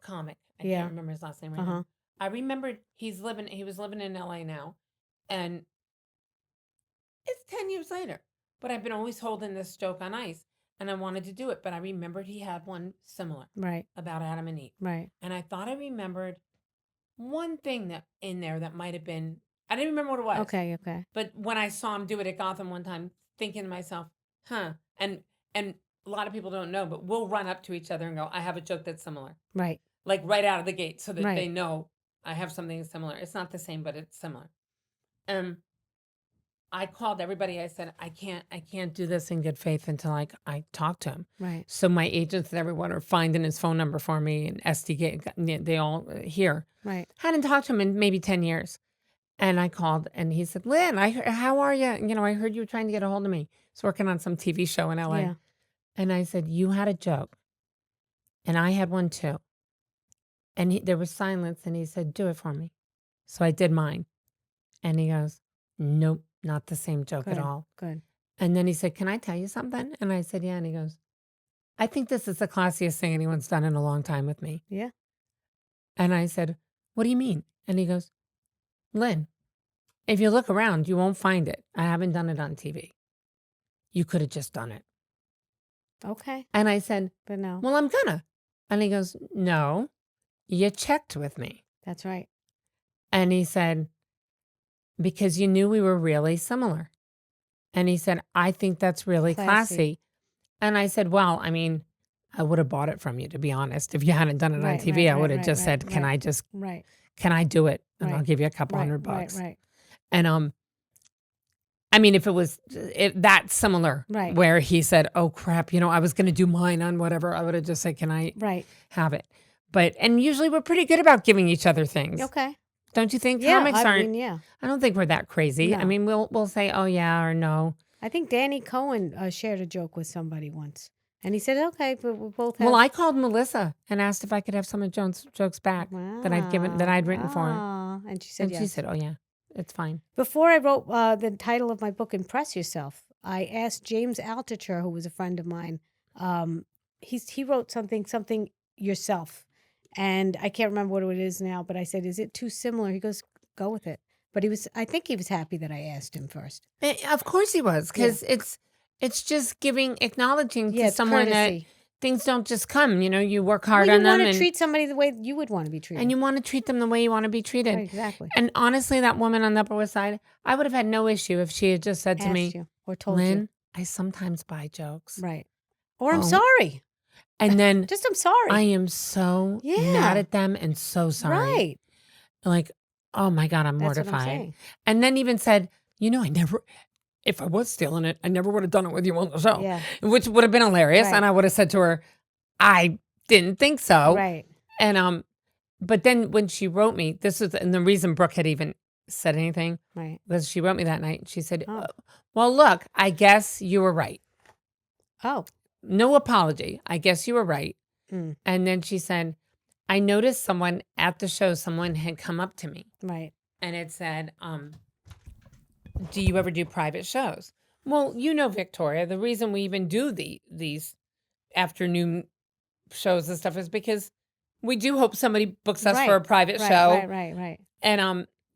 Comic. I can't remember his last name right now. I remembered he was living in LA now. And it's 10 years later. But I've been always holding this joke on ice. And I wanted to do it. But I remembered he had one similar. Right. About Adam and Eve. Right. And I thought I remembered one thing that in there that might have been, I didn't remember what it was. Okay. But when I saw him do it at Gotham one time, thinking to myself, and a lot of people don't know, but we'll run up to each other and go, I have a joke that's similar. Right. Like right out of the gate so that they know I have something similar. It's not the same, but it's similar. I called everybody. I said, I can't do this in good faith until I talk to him. Right. So my agents and everyone are finding his phone number for me and SDK, they all here. Right. Hadn't talked to him in maybe 10 years. And I called and he said, Lynn, how are you? I heard you were trying to get a hold of me. He's working on some TV show in LA. Yeah. And I said, you had a joke. And I had one too. And there was silence and he said, do it for me. So I did mine. And he goes, nope, not the same joke at all. Good. And then he said, can I tell you something? And I said, yeah. And he goes, I think this is the classiest thing anyone's done in a long time with me. Yeah. And I said, what do you mean? And he goes, Lynn, if you look around, you won't find it. I haven't done it on TV. You could have just done it. Okay. And I said, but no. Well, I'm gonna. And he goes, no, you checked with me. That's right. And he said, because you knew we were really similar. And he said, I think that's really classy. And I said, well, I mean, I would have bought it from you, to be honest. If you hadn't done it on TV, I would have just said, can I do it? And I'll give you a couple $100. Right. And I mean, if it was that similar, where he said, oh crap, I was going to do mine on whatever, I would have just said, can I have it? And usually we're pretty good about giving each other things. Okay. Don't you think? Yeah, Comics aren't. Yeah. I don't think we're that crazy. No. I mean, we'll say, oh yeah, or no. I think Danny Cohen shared a joke with somebody once. And he said, okay, but we both have... Well, I called Melissa and asked if I could have some of Joan's jokes back that I'd written for her. And she said yes. She said, oh yeah, it's fine. Before I wrote the title of my book, Impress Yourself, I asked James Altucher, who was a friend of mine, he wrote something yourself. And I can't remember what it is now, but I said, is it too similar? He goes, go with it. But I think he was happy that I asked him first. Of course he was, because it's just acknowledging to someone courtesy. things don't just come, you work Well, hard you on them want to and treat somebody the way you would want to be treated. you want to treat them the way you want to be treated. Right, exactly. And honestly, that woman on the Upper West Side, I would have had no issue if she had just said to Asked me, you or told you. Lynn, I sometimes buy jokes. Right. Or I'm Oh, sorry. and then Just I'm sorry. I am so mad Yeah. at them and so sorry. Right. Like, oh my God, I'm That's what I'm mortified. saying. And then even said, if I was stealing it, I never would have done it with you on the show. Yeah. Which would have been hilarious. Right. And I would have said to her, I didn't think so. Right. And but then when she wrote me, and the reason Brooke had even said anything, Right. was she wrote me that night and she said, Oh. well, look, I guess you were right. Oh. No apology. I guess you were right. Mm. And then she said, I noticed someone at the show, someone had come up to me. Right. And it said, do you ever do private shows? Well, Victoria, the reason we even do these afternoon shows and stuff is because we do hope somebody books us for a private show. Right.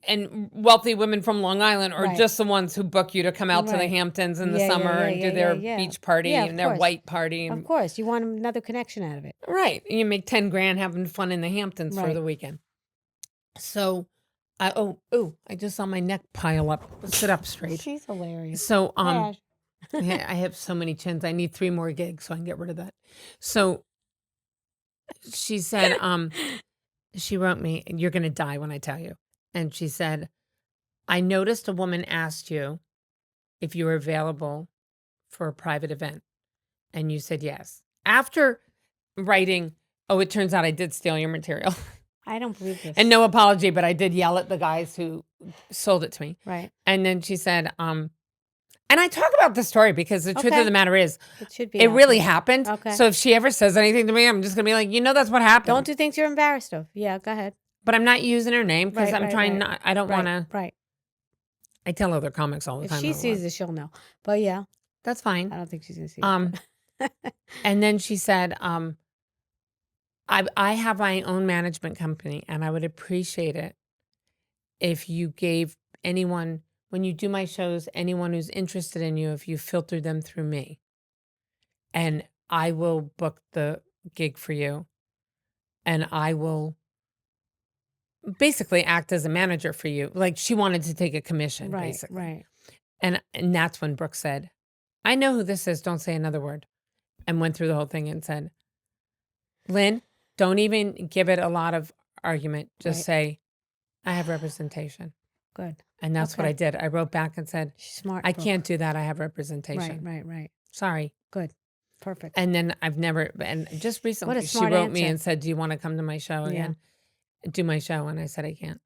And wealthy women from Long Island are Right. just the ones who book you to come out to the Right. Hamptons in the Yeah, yeah, summer yeah, and yeah, do their yeah. beach party Yeah, of and their course. white party. And, Of course. You want another connection out of it. right. You make 10 grand having fun in the Hamptons for Right. the weekend. So I just saw my neck pile up. Sit up straight. She's hilarious. So Crash. yeah, I have so many chins. I need 3 more gigs so I can get rid of that. So she said, she wrote me, and you're gonna die when I tell you. And she said, I noticed a woman asked you if you were available for a private event. And you said yes. After writing, it turns out I did steal your material. I don't believe this. And no apology, but I did yell at the guys who sold it to me. Right. And then she said, and I talk about the story because the truth Okay. of the matter is, It should be. it out really there. happened. Okay. So if she ever says anything to me, I'm just going to be like, that's what happened. Don't do things you're embarrassed of. Yeah, go ahead. But I'm not using her name because Right, I'm trying right. not, I don't want to, Right. I tell other comics all the If time. she sees this, she'll know. But yeah, That's fine. I don't think she's going to see it. And then she said, I have my own management company and I would appreciate it if you gave anyone, when you do my shows, anyone who's interested in you, if you filter them through me. And I will book the gig for you. And I will basically act as a manager for you. Like she wanted to take a commission, Right. basically. Right. And that's when Brooke said, I know who this is. Don't say another word. And went through the whole thing and said, Lynn, don't even give it a lot of argument. Just Right. say, I have representation. Good. And that's what Okay. I did. I wrote back and said, She's smart. I Brooke. can't do that. I have representation. Right. Sorry. Good. Perfect. And then and just recently she smart wrote me answer. and said, do you want to come to my show again? Do my show. And I said, I can't.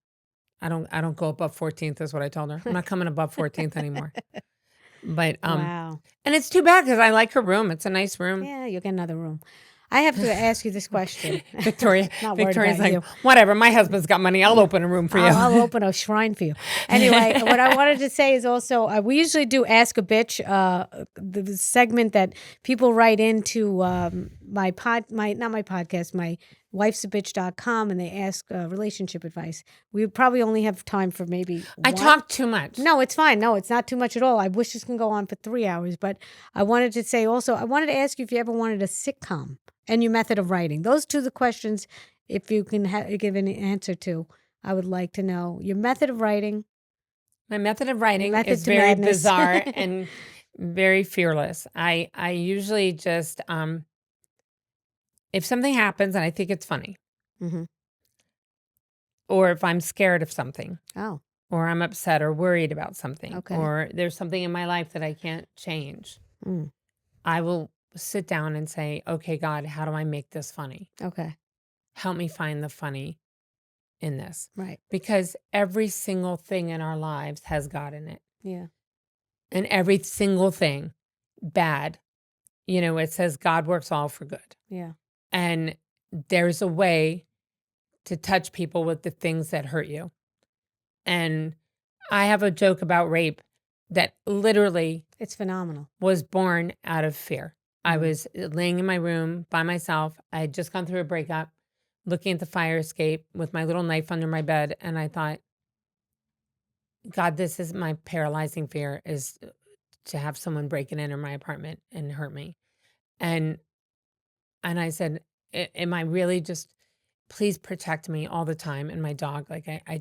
I don't go above 14th is what I told her. I'm not coming above 14th anymore. But, Wow. and it's too bad because I like her room. It's a nice room. Yeah, you'll get another room. I have to ask you this question. Victoria's about like, you. whatever. My husband's got money. I'll open a room for you. I'll open a shrine for you. Anyway, what I wanted to say is also we usually do Ask a Bitch, the segment that people write into my wifesabitch.com, and they ask relationship advice. We probably only have time for maybe I one. talk too much. No, it's fine. No, it's not too much at all. I wish this can go on for 3 hours, but I wanted to say also, I wanted to ask you if you ever wanted a sitcom and your method of writing. Those two are the questions, if you can give an answer to, I would like to know your method of writing. My method of writing Method is to very madness. bizarre and very fearless. I usually just, if something happens and I think it's funny, Mm-hmm. or if I'm scared of something, Oh, or I'm upset or worried about something, Okay. or there's something in my life that I can't change, Mm. I will sit down and say, okay, God, how do I make this funny? Okay. Help me find the funny in this. Right. Because every single thing in our lives has God in it. Yeah. And every single thing bad, it says God works all for good. Yeah. And there's a way to touch people with the things that hurt you. And I have a joke about rape that literally It's phenomenal. was born out of fear. I was laying in my room by myself. I had just gone through a breakup, looking at the fire escape with my little knife under my bed. And I thought, God, this is my paralyzing fear, is to have someone break in my apartment and hurt me. And and I said, am I really just, please protect me all the time and my dog. Like, I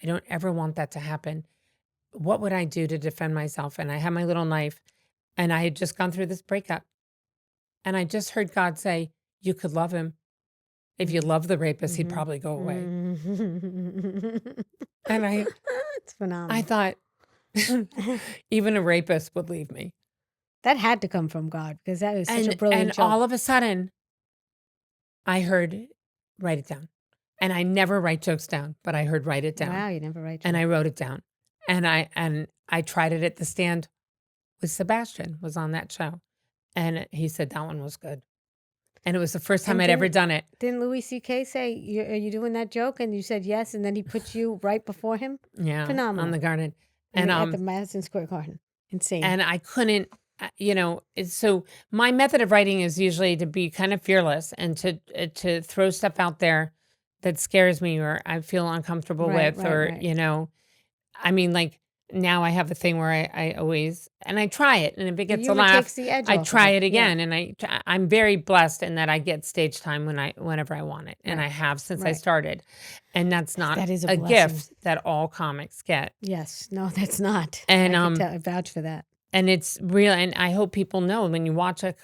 don't ever want that to happen. What would I do to defend myself? And I had my little knife, and I had just gone through this breakup. And I just heard God say, you could love him. If you love the rapist, he'd probably go away. And It's phenomenal. I thought, even a rapist would leave me. That had to come from God, because that is such a brilliant And joke. all of a sudden, I heard, write it down. And I never write jokes down, but I heard write it down. Wow, you never write jokes. And I wrote it down. And I tried it at the stand with Sebastian, was on that show. And he said that one was good. And it was the first time I'd ever done it. Didn't Louis C.K. say, are you doing that joke? And you said yes, and then he put you right before him? Yeah. Phenomenal. On the garden. And at the Madison Square Garden. Insane. And I couldn't, so my method of writing is usually to be kind of fearless and to throw stuff out there that scares me or I feel uncomfortable with, I mean, like, now I have a thing where I always, and I try it, and if it gets a laugh, I try it again. Yeah. And I'm very blessed in that I get stage time whenever I want it. And I have since I started. And that's not a gift that all comics get. Yes. No, that's not. And I vouch for that. And it's real. And I hope people know when you watch a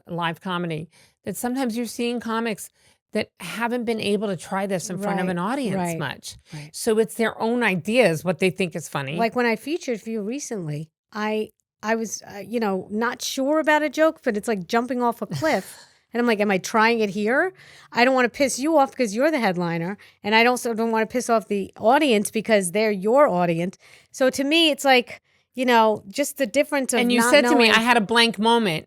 live comedy that sometimes you're seeing comics that haven't been able to try this in front of an audience much. Right. So it's their own ideas, what they think is funny. Like when I featured for you recently, I was, not sure about a joke, but it's like jumping off a cliff. And I'm like, am I trying it here? I don't want to piss you off because you're the headliner. And I also don't want to piss off the audience because they're your audience. So to me, it's like, just the difference of and you said to me, I had a blank moment.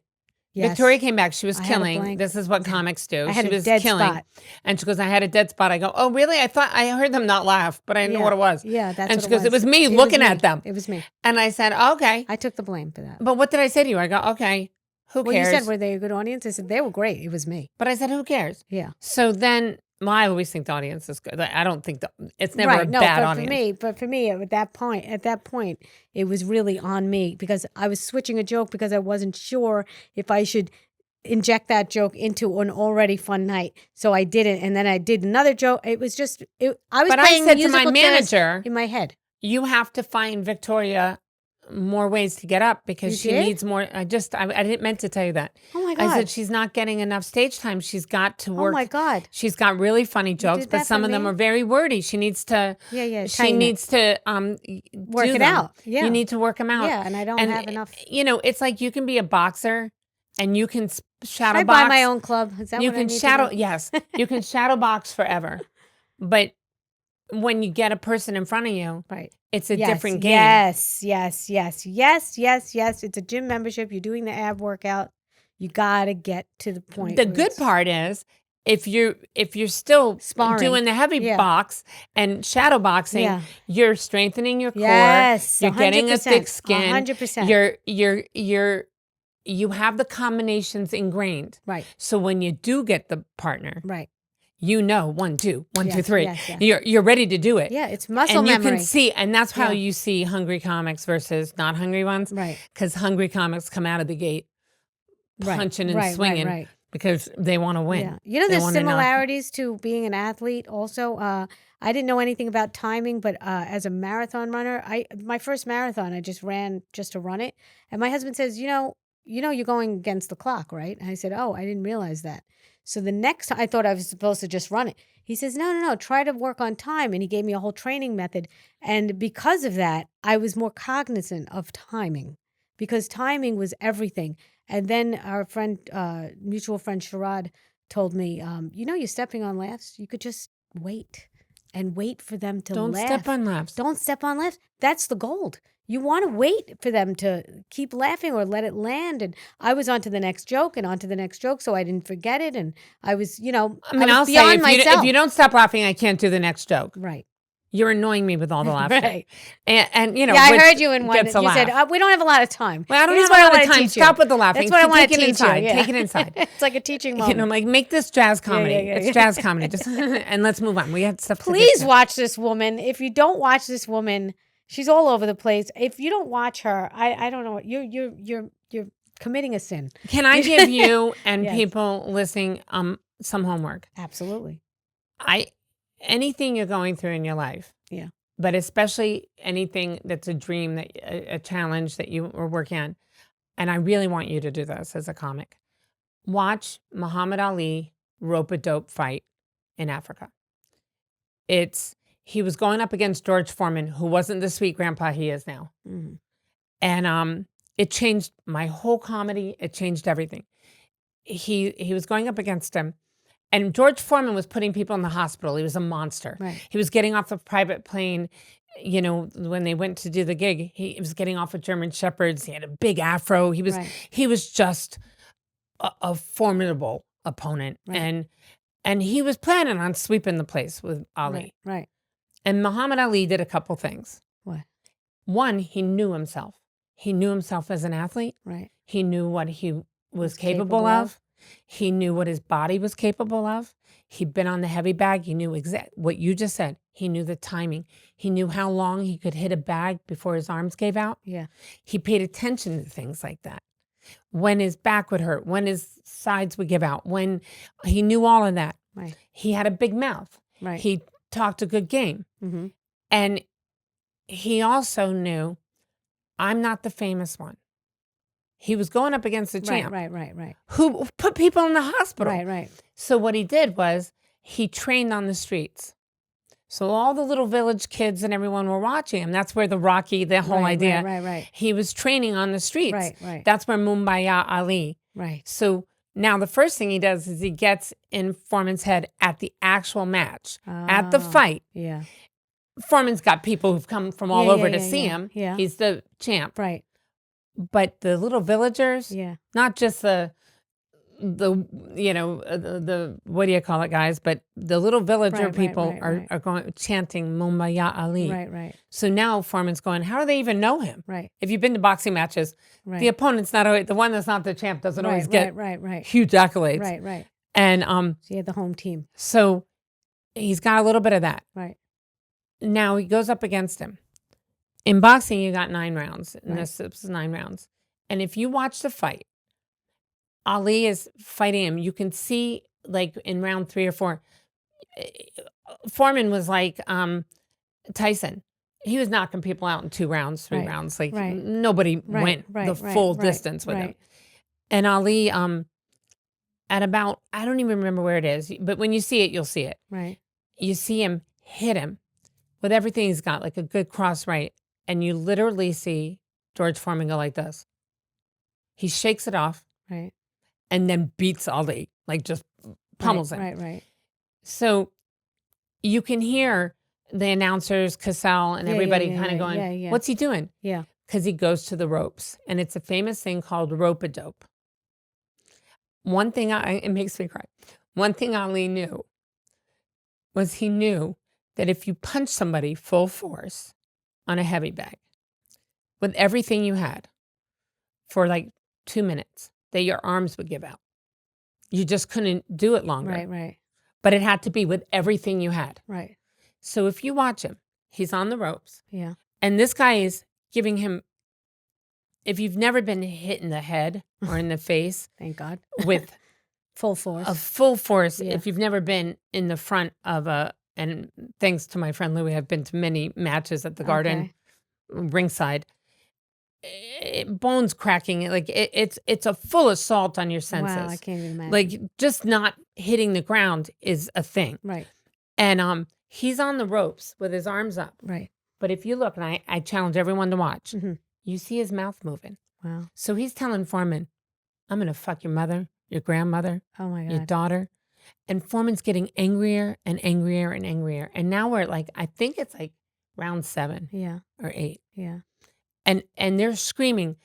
Yes. Victoria came back. She was killing. This is what comics do. She was killing. Spot. And she goes, I had a dead spot. I go, oh, really? I heard them not laugh, but I didn't know what it was. Yeah, that's and she goes, it was me looking at them. It was me. And I said, okay. I took the blame for that. But what did I say to you? I go, okay, who cares? Well, you said, were they a good audience? I said, they were great. It was me. But I said, who cares? Yeah. So then, I always think the audience is good. I don't think it's never a bad audience. But for me, at that point, it was really on me because I was switching a joke because I wasn't sure if I should inject that joke into an already fun night. So I didn't. And then I did another joke. It was just, I said to my manager in my head, you have to find Victoria more ways to get up because she needs more. I didn't meant to tell you that. Oh my God. I said she's not getting enough stage time. She's got to work. Oh my God. She's got really funny jokes, but some of them are very wordy. She needs to. She needs to work it out. Yeah. You need to work them out. Yeah, and I don't have enough. It's like you can be a boxer and you can shadow box. Buy my own club. Is that you what can I need shadow? to do? Yes, you can shadow box forever, but when you get a person in front of you, right. It's a different game. Yes. It's a gym membership. You're doing the ab workout. You got to get to the point. The good part is if you're still sparring, doing the heavy box and shadow boxing, you're strengthening your core. Yes, you're getting a thick skin. 100%. You have the combinations ingrained. Right. So when you do get the partner, right. 1, 2, 1, 2, 3. You're ready to do it. Yeah, it's muscle memory. And you can see, and that's how you see hungry comics versus not hungry ones. Right. Because hungry comics come out of the gate punching and swinging because they want to win. Yeah. There's similarities to being an athlete also. I didn't know anything about timing, but as a marathon runner, my first marathon, I just ran just to run it. And my husband says, you're going against the clock, right? And I said, oh, I didn't realize that. So the next time I thought I was supposed to just run it. He says, no, try to work on time. And he gave me a whole training method. And because of that, I was more cognizant of timing because timing was everything. And then our friend, mutual friend Sharad told me, you're stepping on laughs. You could just wait and wait for them to laugh. Don't step on laughs. Don't step on laughs. That's the gold. You want to wait for them to keep laughing or let it land. And I was on to the next joke and on to the next joke, so I didn't forget it. And I was, I'll say, if you don't stop laughing, I can't do the next joke. Right. You're annoying me with all the laughter. Right. And I heard you in one. You said, we don't have a lot of time. Well, I don't have a lot of time. Stop with the laughing. That's what I want to teach inside. you. Take it inside. It's like a teaching moment. Like make this jazz comedy. It's jazz comedy. Just and let's move on. We have stuff to Please watch this woman. If you don't watch this woman, she's all over the place. If you don't watch her, I don't know. You're committing a sin. Can I give you and Yes. people listening some homework? Absolutely. Anything you're going through in your life, Yeah. but especially anything that's a dream, that a challenge that you are working on, and I really want you to do this as a comic. Watch Muhammad Ali rope-a-dope fight in Africa. He was going up against George Foreman, who wasn't the sweet grandpa he is now. Mhm. And it changed my whole comedy. It changed everything. He was going up against him. And George Foreman was putting people in the hospital. He was a monster. Right. He was getting off a private plane. You know, when they went to do the gig, he was getting off with German Shepherds. He had a big afro. He was just a formidable opponent. Right. And he was planning on sweeping the place with Ali. Right. And Muhammad Ali did a couple things. What? One, he knew himself. He knew himself as an athlete. Right. He knew what he was capable of. He knew what his body was capable of. He'd been on the heavy bag. He knew what you just said. He knew the timing. He knew how long he could hit a bag before his arms gave out. Yeah. He paid attention to things like that. When his back would hurt, when his sides would give out, when he knew all of that. Right. He had a big mouth. Right. He talked a good game. Mm-hmm. And he also knew, I'm not the famous one. He was going up against a champ. Right. Who put people in the hospital. Right. So what he did was he trained on the streets. So all the little village kids and everyone were watching him. That's where the whole idea. Right. He was training on the streets. Right. That's where Mumbaya Ali. Right. So now the first thing he does is he gets in Foreman's head at the actual match, at the fight. Yeah. Foreman's got people who've come from all over to see him. Yeah. He's the champ. Right. But the little villagers, not just the what do you call it, guys? But the little villager people are going chanting Mumbaya Ali. Right. So now Foreman's going, how do they even know him? Right. If you've been to boxing matches, the opponent's not always, the one that's not the champ doesn't always get huge accolades. Right. And so you had the home team. So he's got a little bit of that. Right. Now he goes up against him. In boxing, you got 9 rounds. And this is 9 rounds. And if you watch the fight, Ali is fighting him. You can see, like, in round 3 or 4, Foreman was like Tyson. He was knocking people out in 2 rounds, 3 rounds. Like, nobody went the full distance with him. And Ali, at about, I don't even remember where it is, but when you see it, you'll see it. Right. You see him hit him with everything he's got, like a good cross right. And you literally see George Foreman go like this. He shakes it off. Right. And then beats Ali, like just pummels him. Right. So you can hear the announcers, Cassell, and everybody kind of going, what's he doing? Yeah. Because he goes to the ropes. And it's a famous thing called rope-a-dope. One thing, it makes me cry. One thing Ali knew was he knew that if you punch somebody full force on a heavy bag with everything you had for like 2 minutes, that your arms would give out. You just couldn't do it longer. Right. But it had to be with everything you had. Right. So if you watch him, he's on the ropes. Yeah. And this guy is giving him, if you've never been hit in the head or in the face. Thank God. With full force. A full force. Yeah. If you've never been in the front of and thanks to my friend Louie, I've been to many matches at the Garden, ringside. Bones cracking, like it's a full assault on your senses. Wow, I can't even imagine. Like just not hitting the ground is a thing. Right. And he's on the ropes with his arms up. Right. But if you look, and I challenge everyone to watch, you see his mouth moving. Wow. So he's telling Foreman, I'm gonna fuck your mother, your grandmother, oh my God, your daughter. And Foreman's getting angrier and angrier and angrier. And now we're like, I think it's like round 7 or 8. Yeah. And they're screaming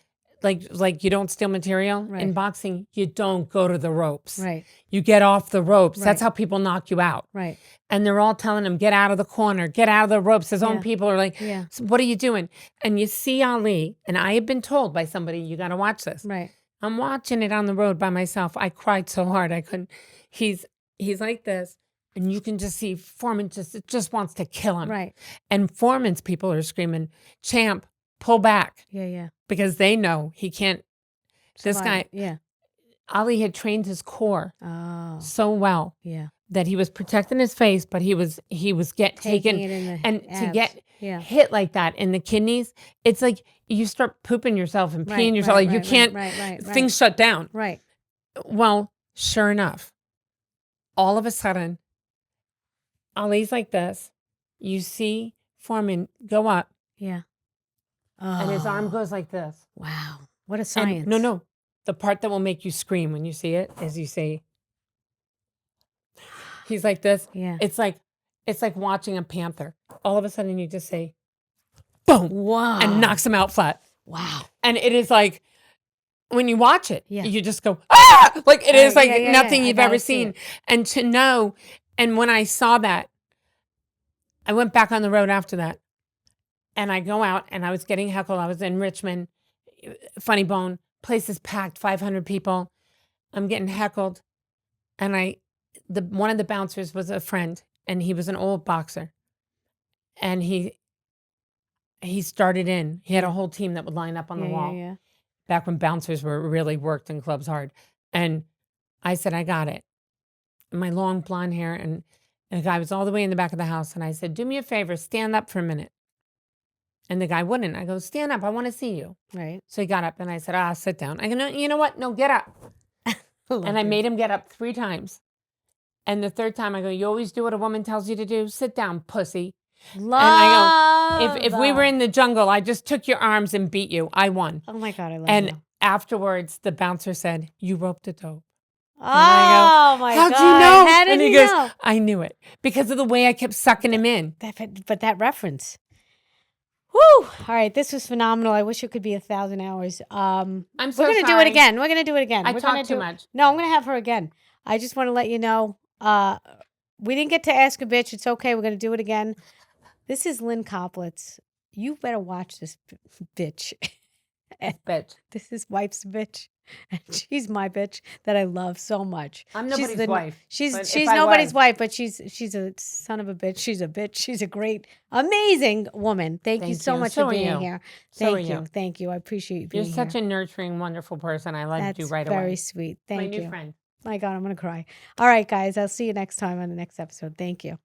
like you don't steal material. Right. In boxing, you don't go to the ropes. Right. You get off the ropes. Right. That's how people knock you out. Right. And they're all telling him, get out of the corner, get out of the ropes. His own people are like, so what are you doing? And you see Ali, and I have been told by somebody, you got to watch this. Right. I'm watching it on the road by myself. I cried so hard I couldn't. He's like this. And you can just see Foreman just wants to kill him. Right. And Foreman's people are screaming, champ, pull back. Yeah. Because they know he can't. This survive guy, it. Yeah. Ali had trained his core Oh, so well yeah. that he was protecting his face, but he was Taking taken, it in the and to abs. get Yeah. hit like that in the kidneys, it's like you start pooping yourself and Right, peeing yourself. right, Like you right, can't, right. things shut down. Right. Well, sure enough, all of a sudden, Ali's like this. You see Foreman go up, Yeah. and his arm Oh, goes like this. wow. What a And science. no, the part that will make you scream when you see it is you see he's like this. Yeah. It's like watching a panther. All of a sudden, you just say, boom, Wow. and knocks him out flat. Wow. And it is like, when you watch it, Yeah. you just go, ah! Like it is like yeah. nothing I you've gotta ever see seen. it. And to know, and when I saw that, I went back on the road after that. And I go out and I was getting heckled. I was in Richmond, Funny Bone, place is packed, 500 people. I'm getting heckled. And one of the bouncers was a friend, and he was an old boxer. And he started in. He had a whole team that would line up on the wall. Yeah. Back when bouncers were really worked in clubs hard. And I said, I got it. My long blonde hair, and the guy was all the way in the back of the house. And I said, do me a favor, stand up for a minute. And the guy wouldn't. I go, stand up. I want to see you. Right. So he got up, and I said, sit down. I go, no, you know what? No, get up. And I made him get up 3 times. And the 3rd time I go, you always do what a woman tells you to do? Sit down, pussy. Love. And I go, if we were in the jungle, I just took your arms and beat you. I won. Oh my God, I love And you. afterwards, the bouncer said, you roped a dope. Oh my God. How'd you know? How did and he he goes, know? I knew it. Because of the way I kept sucking him in. But that reference. Whew. All right, this was phenomenal. I wish it could be 1,000 hours. I'm so We're gonna do sorry. it again. We're gonna do it again. I We're talk gonna too do much. No, I'm gonna have her again. I just want to let you know. We didn't get to ask a bitch. It's okay. We're gonna do it again. This is Lynne Koplitz. You better watch this bitch. Bitch. This is wife's bitch. And she's my bitch that I love so much. I'm She's nobody's wife. She's but if I nobody's was- wife, but she's a son of a bitch. She's a bitch. She's a great, amazing woman. Thank you Thank so you. much So for are being you. here. So are Thank you. you. Thank you. I appreciate you being You're here. such a nurturing, wonderful person. I loved you That's right very away. sweet. My Thank new you. friend. My God, I'm gonna cry. All right, guys. I'll see you next time on the next episode. Thank you.